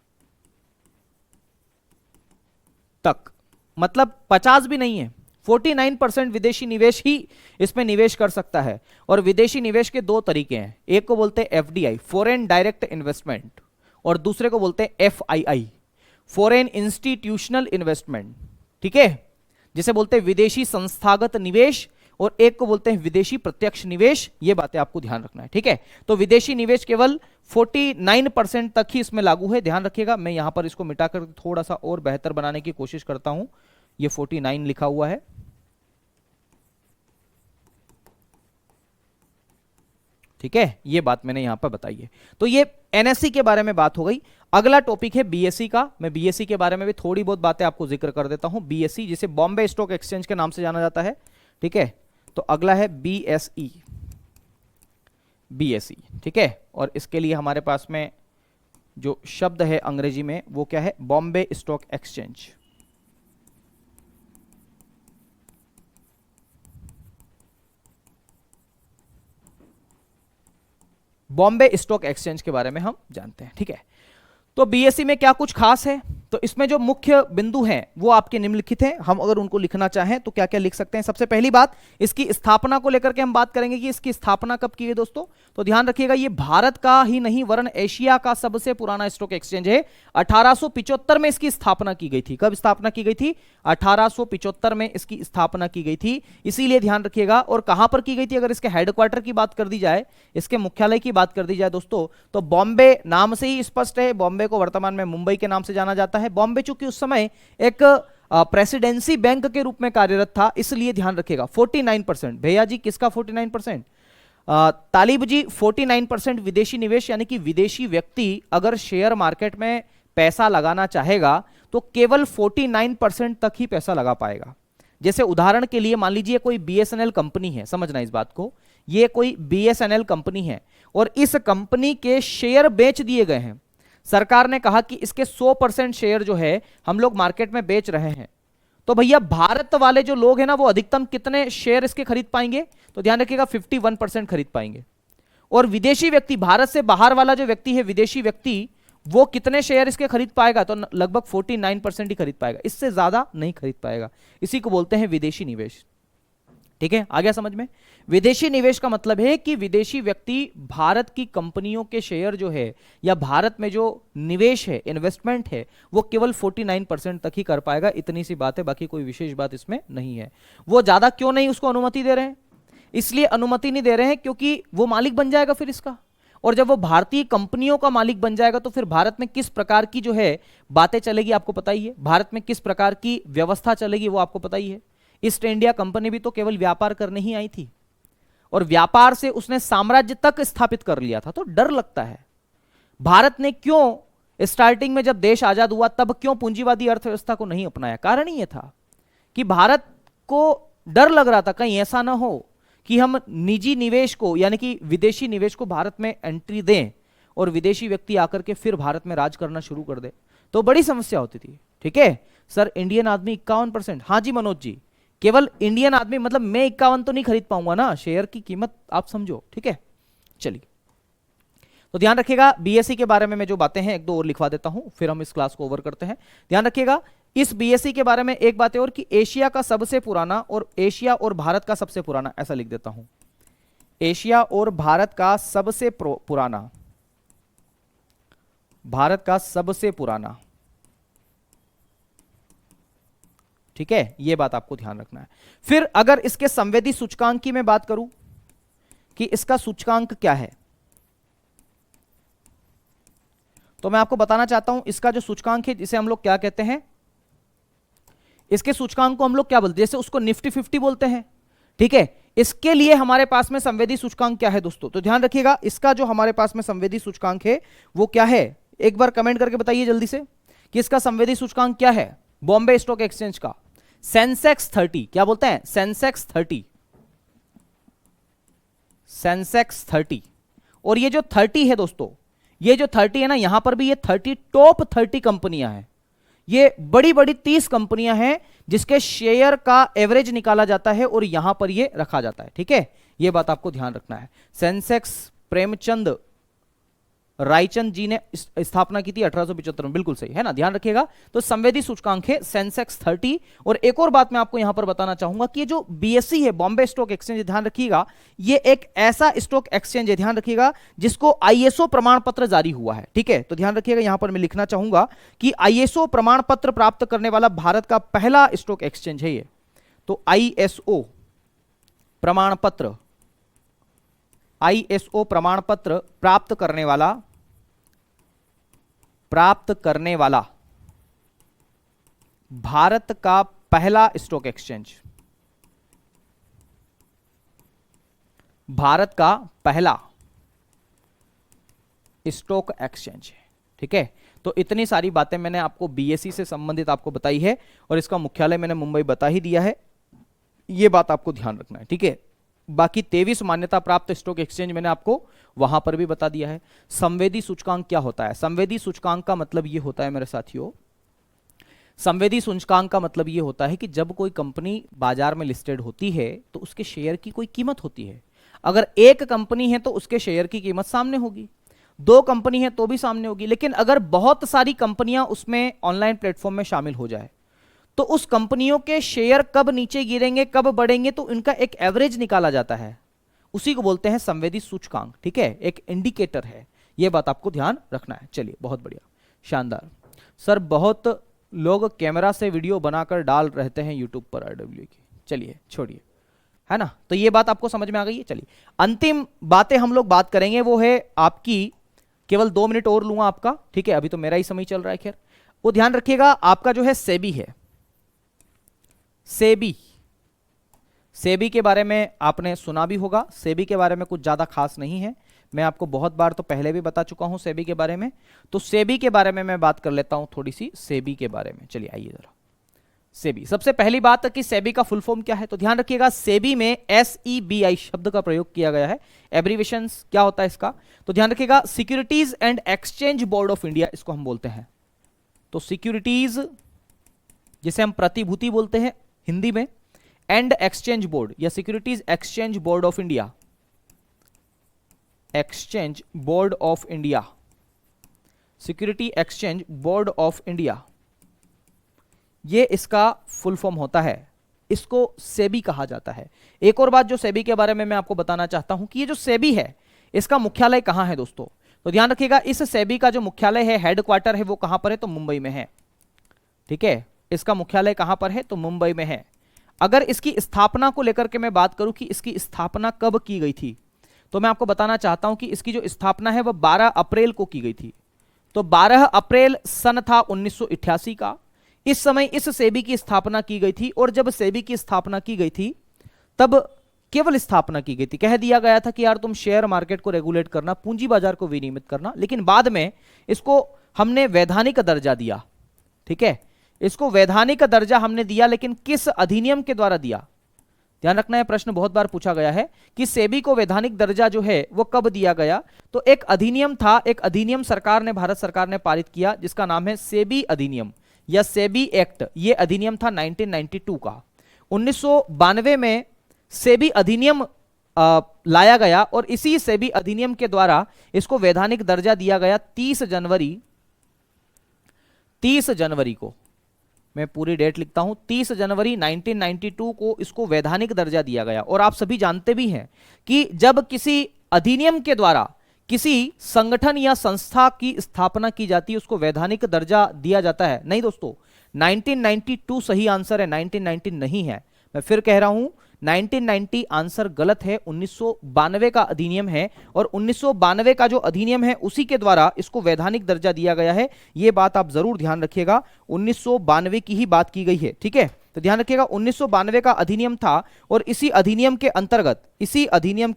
तक, मतलब 50 भी नहीं है, 49% विदेशी निवेश ही इसमें निवेश कर सकता है। और विदेशी निवेश के दो तरीके हैं, एक को बोलते हैं एफडीआई, फॉरेन डायरेक्ट इन्वेस्टमेंट, और दूसरे को बोलते हैं एफआईआई, फॉरेन इंस्टीट्यूशनल इन्वेस्टमेंट, ठीक है, जिसे बोलते हैं विदेशी संस्थागत निवेश, और एक को बोलते हैं विदेशी प्रत्यक्ष निवेश। ये बातें आपको ध्यान रखना है, ठीक है। तो विदेशी निवेश केवल 49% तक ही इसमें लागू है, ध्यान रखिएगा। मैं यहां पर इसको मिटाकर थोड़ा सा और बेहतर बनाने की कोशिश करता हूं, ये 49 लिखा हुआ है, ठीक है, ये बात मैंने यहां पर बताई है। तो ये एनएसई के बारे में बात हो गई। अगला टॉपिक है बीएसई का, मैं बीएसई के बारे में भी थोड़ी बहुत बातें आपको जिक्र कर देता हूं। बीएसई जिसे बॉम्बे स्टॉक एक्सचेंज के नाम से जाना जाता है, ठीक है। तो अगला है बीएसई, बीएसई, ठीक है, और इसके लिए हमारे पास में जो शब्द है अंग्रेजी में वो क्या है, Bombay stock exchange. Bombay stock exchange के बारे में हम जानते हैं, ठीक है। तो बीएसई में क्या कुछ खास है, तो इसमें जो मुख्य बिंदु हैं वो आपके निम्नलिखित हैं, हम अगर उनको लिखना चाहें तो क्या क्या लिख सकते हैं। सबसे पहली बात, इसकी स्थापना को लेकर के हम बात करेंगे कि इसकी स्थापना कब की गई दोस्तों, तो ध्यान रखिएगा ये भारत का ही नहीं वरन एशिया का सबसे पुराना स्टॉक एक्सचेंज है। 1875 में इसकी स्थापना की गई थी। कब स्थापना की गई थी, 1875 में इसकी स्थापना की गई थी, इसीलिए ध्यान रखिएगा। और कहां पर की गई थी, अगर इसके हेडक्वार्टर की बात कर दी जाए, इसके मुख्यालय की बात कर दी जाए दोस्तों, तो बॉम्बे नाम से ही स्पष्ट है, बॉम्बे को वर्तमान में मुंबई के नाम से जाना जाता है। बॉम्बे चूंकि उस समय एक प्रेसिडेंसी बैंक के रूप में कार्यरत था, इसलिए ध्यान रखिएगा 49%। भैया जी किसका 49%, तालिब जी 49% विदेशी निवेश, यानी कि विदेशी व्यक्ति अगर शेयर मार्केट में पैसा लगाना चाहेगा तो केवल 49% तक ही पैसा लगा पाएगा। जैसे उदाहरण के लिए मान लीजिए कोई बीएसएनएल कंपनी है, समझना इस बात को, ये कोई बीएसएनएल कंपनी है और इस कंपनी के शेयर बेच दिए गए हैं। सरकार ने कहा कि इसके 100% शेयर जो है हम लोग मार्केट में बेच रहे हैं, तो भैया भारत वाले जो लोग हैं ना वो अधिकतम कितने शेयर इसके खरीद पाएंगे? तो ध्यान रखिएगा 51% खरीद पाएंगे। और विदेशी व्यक्ति, भारत से बाहर वाला जो व्यक्ति है, विदेशी व्यक्ति, वो कितने शेयर इसके खरीद पाएगा? तो लगभग 49% ही खरीद पाएगा, इससे ज्यादा नहीं खरीद पाएगा। इसी को बोलते हैं विदेशी निवेश। ठीक है, आ गया समझ में? विदेशी निवेश का मतलब है कि विदेशी व्यक्ति भारत की कंपनियों के शेयर जो है या भारत में जो निवेश है, इन्वेस्टमेंट है, वो केवल 49% तक ही कर पाएगा। इतनी सी बात है, बाकी कोई विशेष बात इसमें नहीं है। वो ज्यादा क्यों नहीं उसको अनुमति दे रहे हैं? इसलिए अनुमति नहीं दे रहे हैं क्योंकि वो मालिक बन जाएगा फिर इसका, और जब वो भारतीय कंपनियों का मालिक बन जाएगा तो फिर भारत में किस प्रकार की जो है बातें चलेगी आपको पता ही है, भारत में किस प्रकार की व्यवस्था चलेगी वो आपको पता ही है। ईस्ट इंडिया कंपनी भी तो केवल व्यापार करने ही आई थी, और व्यापार से उसने साम्राज्य तक स्थापित कर लिया था। तो डर लगता है। भारत ने क्यों स्टार्टिंग में जब देश आजाद हुआ तब क्यों पूंजीवादी अर्थव्यवस्था को नहीं अपनाया? कारण ही यह था कि भारत को डर लग रहा था कहीं ऐसा ना हो कि हम निजी निवेश को, यानी कि विदेशी निवेश को भारत में एंट्री दें और विदेशी व्यक्ति आकर के फिर भारत में राज करना शुरू कर दे, तो बड़ी समस्या होती थी। ठीक है सर, इंडियन आदमी 51%? हाँ जी मनोज जी, केवल इंडियन आदमी, मतलब मैं 51 तो नहीं खरीद पाऊंगा ना, शेयर की कीमत आप समझो। ठीक है, चलिए तो ध्यान रखिएगा। बीएसई के बारे में मैं जो बातें हैं एक दो और लिखवा देता हूं, फिर हम इस क्लास को ओवर करते हैं। ध्यान रखिएगा इस बीएसई के बारे में एक बात है और कि एशिया का सबसे पुराना, और एशिया और भारत का सबसे पुराना, ऐसा लिख देता हूं, एशिया और भारत का सबसे पुराना, भारत का सबसे पुराना। ठीक है, यह बात आपको ध्यान रखना है। फिर अगर इसके संवेदी सूचकांक की मैं बात करूं कि इसका सूचकांक क्या है, तो मैं आपको बताना चाहता हूं इसका जो सूचकांक है, जिसे हम लोग क्या कहते हैं, इसके सूचकांक को हम लोग क्या बोलते हैं, जैसे उसको निफ्टी 50 बोलते हैं। ठीक है, इसके लिए हमारे पास में संवेदी सूचकांक क्या है दोस्तों? तो ध्यान रखिएगा इसका जो हमारे पास में संवेदी सूचकांक है वो क्या है, एक बार कमेंट करके बताइए जल्दी से कि इसका संवेदी सूचकांक क्या है बॉम्बे स्टॉक एक्सचेंज का। सेंसेक्स 30, क्या बोलते हैं? Sensex 30, Sensex 30। और ये जो 30 है दोस्तों, ये जो 30 है ना, यहां पर भी ये 30 टॉप 30 कंपनियां हैं। ये बड़ी बड़ी 30 कंपनियां हैं जिसके शेयर का एवरेज निकाला जाता है और यहां पर ये रखा जाता है। ठीक है, ये बात आपको ध्यान रखना है। सेंसेक्स प्रेमचंद रायचंद जी ने स्थापना की थी 1875 में, बिल्कुल सही है ना, ध्यान रखिएगा। तो संवेदी सूचकांक है सेंसेक्स 30। और एक और बात मैं आपको यहां पर बताना चाहूंगा कि ये जो बीएसई है, बॉम्बे स्टॉक एक्सचेंज, ध्यान रखिएगा ये एक ऐसा स्टॉक एक्सचेंज है, ध्यान रखिएगा, जिसको आईएसओ प्रमाण पत्र जारी हुआ है। ठीक है, तो ध्यान रखिएगा यहां पर मैं लिखना चाहूंगा कि आईएसओ प्रमाण पत्र प्राप्त करने वाला भारत का पहला स्टॉक एक्सचेंज है ये। तो आईएसओ प्रमाण पत्र, आईएसओ प्रमाण पत्र प्राप्त करने वाला भारत का पहला स्टॉक एक्सचेंज, भारत का पहला स्टॉक एक्सचेंज है। ठीक है, तो इतनी सारी बातें मैंने आपको बीएसई से संबंधित आपको बताई है, और इसका मुख्यालय मैंने मुंबई बता ही दिया है, यह बात आपको ध्यान रखना है। ठीक है, बाकी 23 मान्यता प्राप्त स्टॉक एक्सचेंज मैंने आपको वहां पर भी बता दिया है। संवेदी सूचकांक क्या होता है? संवेदी सूचकांक का मतलब यह होता है मेरे साथियों, संवेदी सूचकांक का मतलब यह होता है कि जब कोई कंपनी बाजार में लिस्टेड होती है तो उसके शेयर की कोई कीमत होती है। अगर एक कंपनी है तो उसके शेयर की कीमत सामने होगी, दो कंपनी है तो भी सामने होगी, लेकिन अगर बहुत सारी कंपनियां उसमें ऑनलाइन प्लेटफॉर्म में शामिल हो जाए तो उस कंपनियों के शेयर कब नीचे गिरेंगे, कब बढ़ेंगे, तो इनका एक एवरेज निकाला जाता है, उसी को बोलते हैं संवेदी सूचकांक। ठीक है, एक इंडिकेटर है, यह बात आपको ध्यान रखना है। चलिए, बहुत बढ़िया, शानदार। सर बहुत लोग कैमरा से वीडियो बनाकर डाल रहते हैं यूट्यूब पर आरडब्ल्यू की, चलिए छोड़िए, है ना, तो ये बात आपको समझ में आ गई है। चलिए अंतिम बातें हम लोग बात करेंगे, वो है आपकी, केवल 2 मिनट और लूंगा आपका। ठीक है, अभी तो मेरा ही समय चल रहा है, खैर वो ध्यान रखिएगा। आपका जो है सेबी है, सेबी, सेबी के बारे में आपने सुना भी होगा। सेबी के बारे में कुछ ज्यादा खास नहीं है, मैं आपको बहुत बार तो पहले भी बता चुका हूं सेबी के बारे में। तो सेबी के बारे में मैं बात कर लेता हूं थोड़ी सी, सेबी के बारे में। चलिए आइए जरा, सेबी, सबसे पहली बात कि सेबी का फुल फॉर्म क्या है, तो ध्यान रखिएगा सेबी में SEBI शब्द का प्रयोग किया गया है। एब्रीविएशन क्या होता है इसका, तो ध्यान रखिएगा securities and exchange board of India, इसको हम बोलते हैं। तो सिक्योरिटीज जिसे हम प्रतिभूति बोलते हैं हिंदी में, एंड एक्सचेंज बोर्ड या securities exchange board of India, exchange board of India, security exchange board of India, ये इसका फुल फॉर्म होता है। इसको सेबी कहा जाता है। एक और बात जो सेबी के बारे में मैं आपको बताना चाहता हूं कि ये जो सेबी है इसका मुख्यालय कहां है दोस्तों, तो ध्यान रखिएगा इस सेबी का जो मुख्यालय है, हेडक्वार्टर है, वो कहां पर है, तो मुंबई में है। ठीक है, इसका मुख्यालय कहां पर है, तो मुंबई में है। अगर इसकी स्थापना को लेकर के मैं बात करूं कि इसकी स्थापना कब की गई थी, तो मैं आपको बताना चाहता हूं कि इसकी जो स्थापना है वह 12 अप्रैल को की गई थी। तो 12 अप्रैल सन था 1988 का, इस समय इस सेबी की स्थापना की गई थी। और जब सेबी की स्थापना की गई थी तब केवल स्थापना की गई थी, कह दिया गया था कि यार तुम शेयर मार्केट को रेगुलेट करना, पूंजी बाजार को विनियमित करना, लेकिन बाद में इसको हमने वैधानिक दर्जा दिया। ठीक है, इसको वैधानिक दर्जा हमने दिया, लेकिन किस अधिनियम के द्वारा दिया, ध्यान रखना है, प्रश्न बहुत बार पूछा गया है कि सेबी को वैधानिक दर्जा जो है वो कब दिया गया। तो एक अधिनियम था, एक अधिनियम सरकार ने, भारत सरकार ने पारित किया जिसका नाम है सेबी अधिनियम या सेबी एक्ट। ये अधिनियम था 1992 का। 1992 में सेबी अधिनियम लाया गया और इसी सेबी अधिनियम के द्वारा इसको वैधानिक दर्जा दिया गया 30 जनवरी को, मैं पूरी डेट लिखता हूं, 30 जनवरी 1992 को इसको वैधानिक दर्जा दिया गया। और आप सभी जानते भी हैं कि जब किसी अधिनियम के द्वारा किसी संगठन या संस्था की स्थापना की जाती है उसको वैधानिक दर्जा दिया जाता है। नहीं दोस्तों, 1992 सही आंसर है, 1990 नहीं है। मैं फिर कह रहा हूं 1990 आंसर गलत है, 1992 का अधिनियम है और 1992 का जो अधिनियम है उसी के द्वारा इसको वैधानिक दर्जा दिया गया है। यह बात आप जरूर ध्यान रखिएगा, 1992 की ही बात की गई है। ठीक है, तो ध्यान रखिएगा 1992 का अधिनियम था और इसी अधिनियम के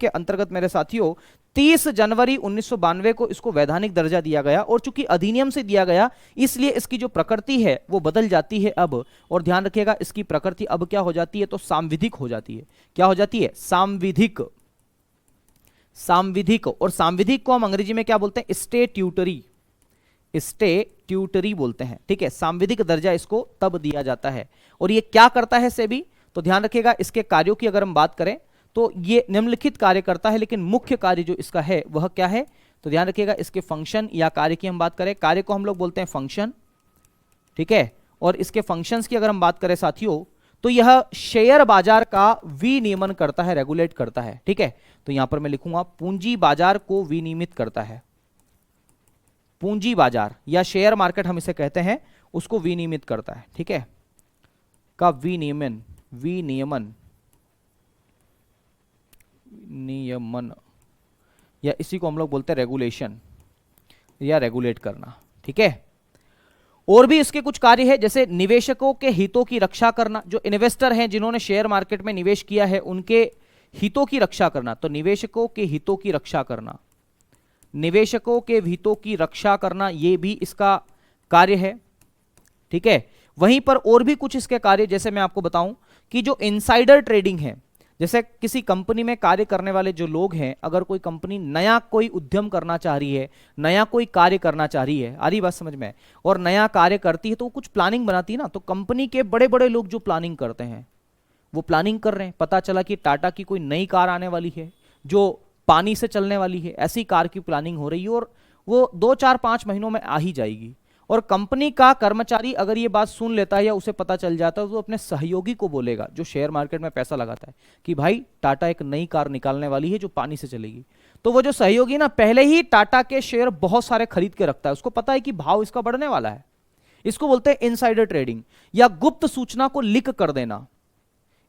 अंतर्गत मेरे साथियों 30 जनवरी 1992 को इसको वैधानिक दर्जा दिया गया। और चूंकि अधिनियम से दिया गया इसलिए इसकी जो प्रकृति है वो बदल जाती है अब। और ध्यान रखिएगा इसकी प्रकृति अब क्या हो जाती है, तो सांविधिक हो जाती है। क्या हो जाती है, सांविधिक। और सांविधिक को हम अंग्रेजी में क्या बोलते हैं, स्टेट्यूटरी बोलते हैं। ठीक है, सांविधिक दर्जा इसको तब दिया जाता है। और ये क्या करता है सेबी, तो ध्यान रखिएगा इसके कार्यों की अगर हम बात करें तो ये निम्नलिखित कार्य करता है, लेकिन मुख्य कार्य जो इसका है वह क्या है, तो ध्यान रखिएगा इसके फंक्शन या कार्य की हम बात करें, कार्य को हम लोग बोलते हैं फंक्शन। ठीक है, और इसके फंक्शंस की अगर हम बात करें साथियों तो यह शेयर बाजार का विनियमन करता है, रेगुलेट करता है। ठीक है, तो यहां पर मैं लिखूंगा पूंजी बाजार को विनियमित करता है। पूंजी बाजार या शेयर मार्केट हम इसे कहते हैं, उसको विनियमित करता है। ठीक है, का विनियमन या इसी को हम लोग बोलते हैं रेगुलेशन या रेगुलेट करना। ठीक है, और भी इसके कुछ कार्य है, जैसे निवेशकों के हितों की रक्षा करना, जो इन्वेस्टर हैं जिन्होंने शेयर मार्केट में निवेश किया है उनके हितों की रक्षा करना। तो निवेशकों के हितों की रक्षा करना, ये भी इसका कार्य है। ठीक है, वहीं पर और भी कुछ इसके कार्य, जैसे मैं आपको बताऊं कि जो इनसाइडर ट्रेडिंग है, जैसे किसी कंपनी में कार्य करने वाले जो लोग हैं, अगर कोई कंपनी नया कोई उद्यम करना चाह रही है, नया कोई कार्य करना चाह रही है, आ रही बात समझ में, और नया कार्य करती है तो वो कुछ प्लानिंग बनाती है ना, तो कंपनी के बड़े बड़े लोग जो प्लानिंग करते हैं वो प्लानिंग कर रहे हैं। पता चला कि टाटा की कोई नई कार आने वाली है जो पानी से चलने वाली है, ऐसी कार की प्लानिंग हो रही है और वो 2-4-5 महीनों में आ ही जाएगी। और कंपनी का कर्मचारी अगर ये बात सुन लेता है या उसे पता चल जाता है तो अपने सहयोगी को बोलेगा जो शेयर मार्केट में पैसा लगाता है कि भाई टाटा एक नई कार निकालने वाली है जो पानी से चलेगी। तो वो जो सहयोगी ना पहले ही टाटा के शेयर बहुत सारे खरीद के रखता है, उसको पता है कि भाव इसका बढ़ने वाला है। इसको बोलते हैं इनसाइडर ट्रेडिंग या गुप्त सूचना को लीक कर देना,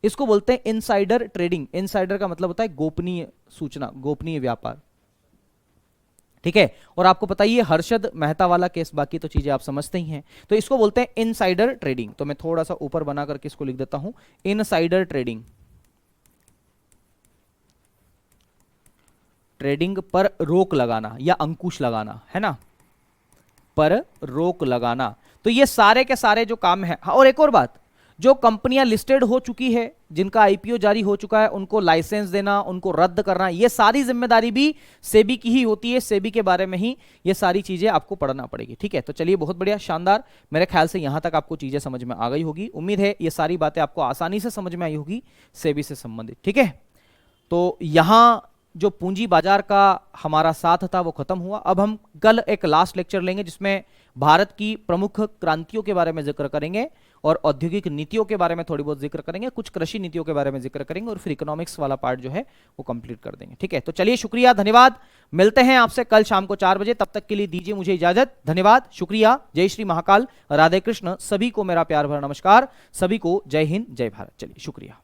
इसको बोलते हैं इनसाइडर ट्रेडिंग। इनसाइडर का मतलब होता है गोपनीय सूचना, गोपनीय व्यापार। ठीक है, और आपको पता ही है हर्षद मेहता वाला केस, बाकी तो चीजें आप समझते ही हैं। तो इसको बोलते हैं इनसाइडर ट्रेडिंग। तो मैं थोड़ा सा ऊपर बना करके इसको लिख देता हूं, इनसाइडर ट्रेडिंग। ट्रेडिंग पर रोक लगाना या अंकुश लगाना, है ना, पर रोक लगाना। तो ये सारे के सारे जो काम है। और एक और बात, जो कंपनियां लिस्टेड हो चुकी है, जिनका आईपीओ जारी हो चुका है, उनको लाइसेंस देना, उनको रद्द करना, ये सारी जिम्मेदारी भी सेबी की ही होती है। सेबी के बारे में ही ये सारी चीजें आपको पढ़ना पड़ेगी। ठीक है, तो चलिए, बहुत बढ़िया, शानदार। मेरे ख्याल से यहां तक आपको चीजें समझ में आ गई होगी। उम्मीद है ये सारी बातें आपको आसानी से समझ में आई होगी सेबी से संबंधित। ठीक है, तो यहां जो पूंजी बाजार का हमारा साथ था वो खत्म हुआ। अब हम कल एक लास्ट लेक्चर लेंगे जिसमें भारत की प्रमुख क्रांतियों के बारे में जिक्र करेंगे और औद्योगिक नीतियों के बारे में थोड़ी बहुत जिक्र करेंगे, कुछ कृषि नीतियों के बारे में जिक्र करेंगे और फिर इकोनॉमिक्स वाला पार्ट जो है वो कंप्लीट कर देंगे। ठीक है, तो चलिए, शुक्रिया, धन्यवाद। मिलते हैं आपसे कल शाम को 4 बजे। तब तक के लिए दीजिए मुझे इजाजत। धन्यवाद, शुक्रिया, जय श्री महाकाल, राधे कृष्ण। सभी को मेरा प्यार भरा नमस्कार, सभी को जय हिंद, जय भारत। चलिए, शुक्रिया।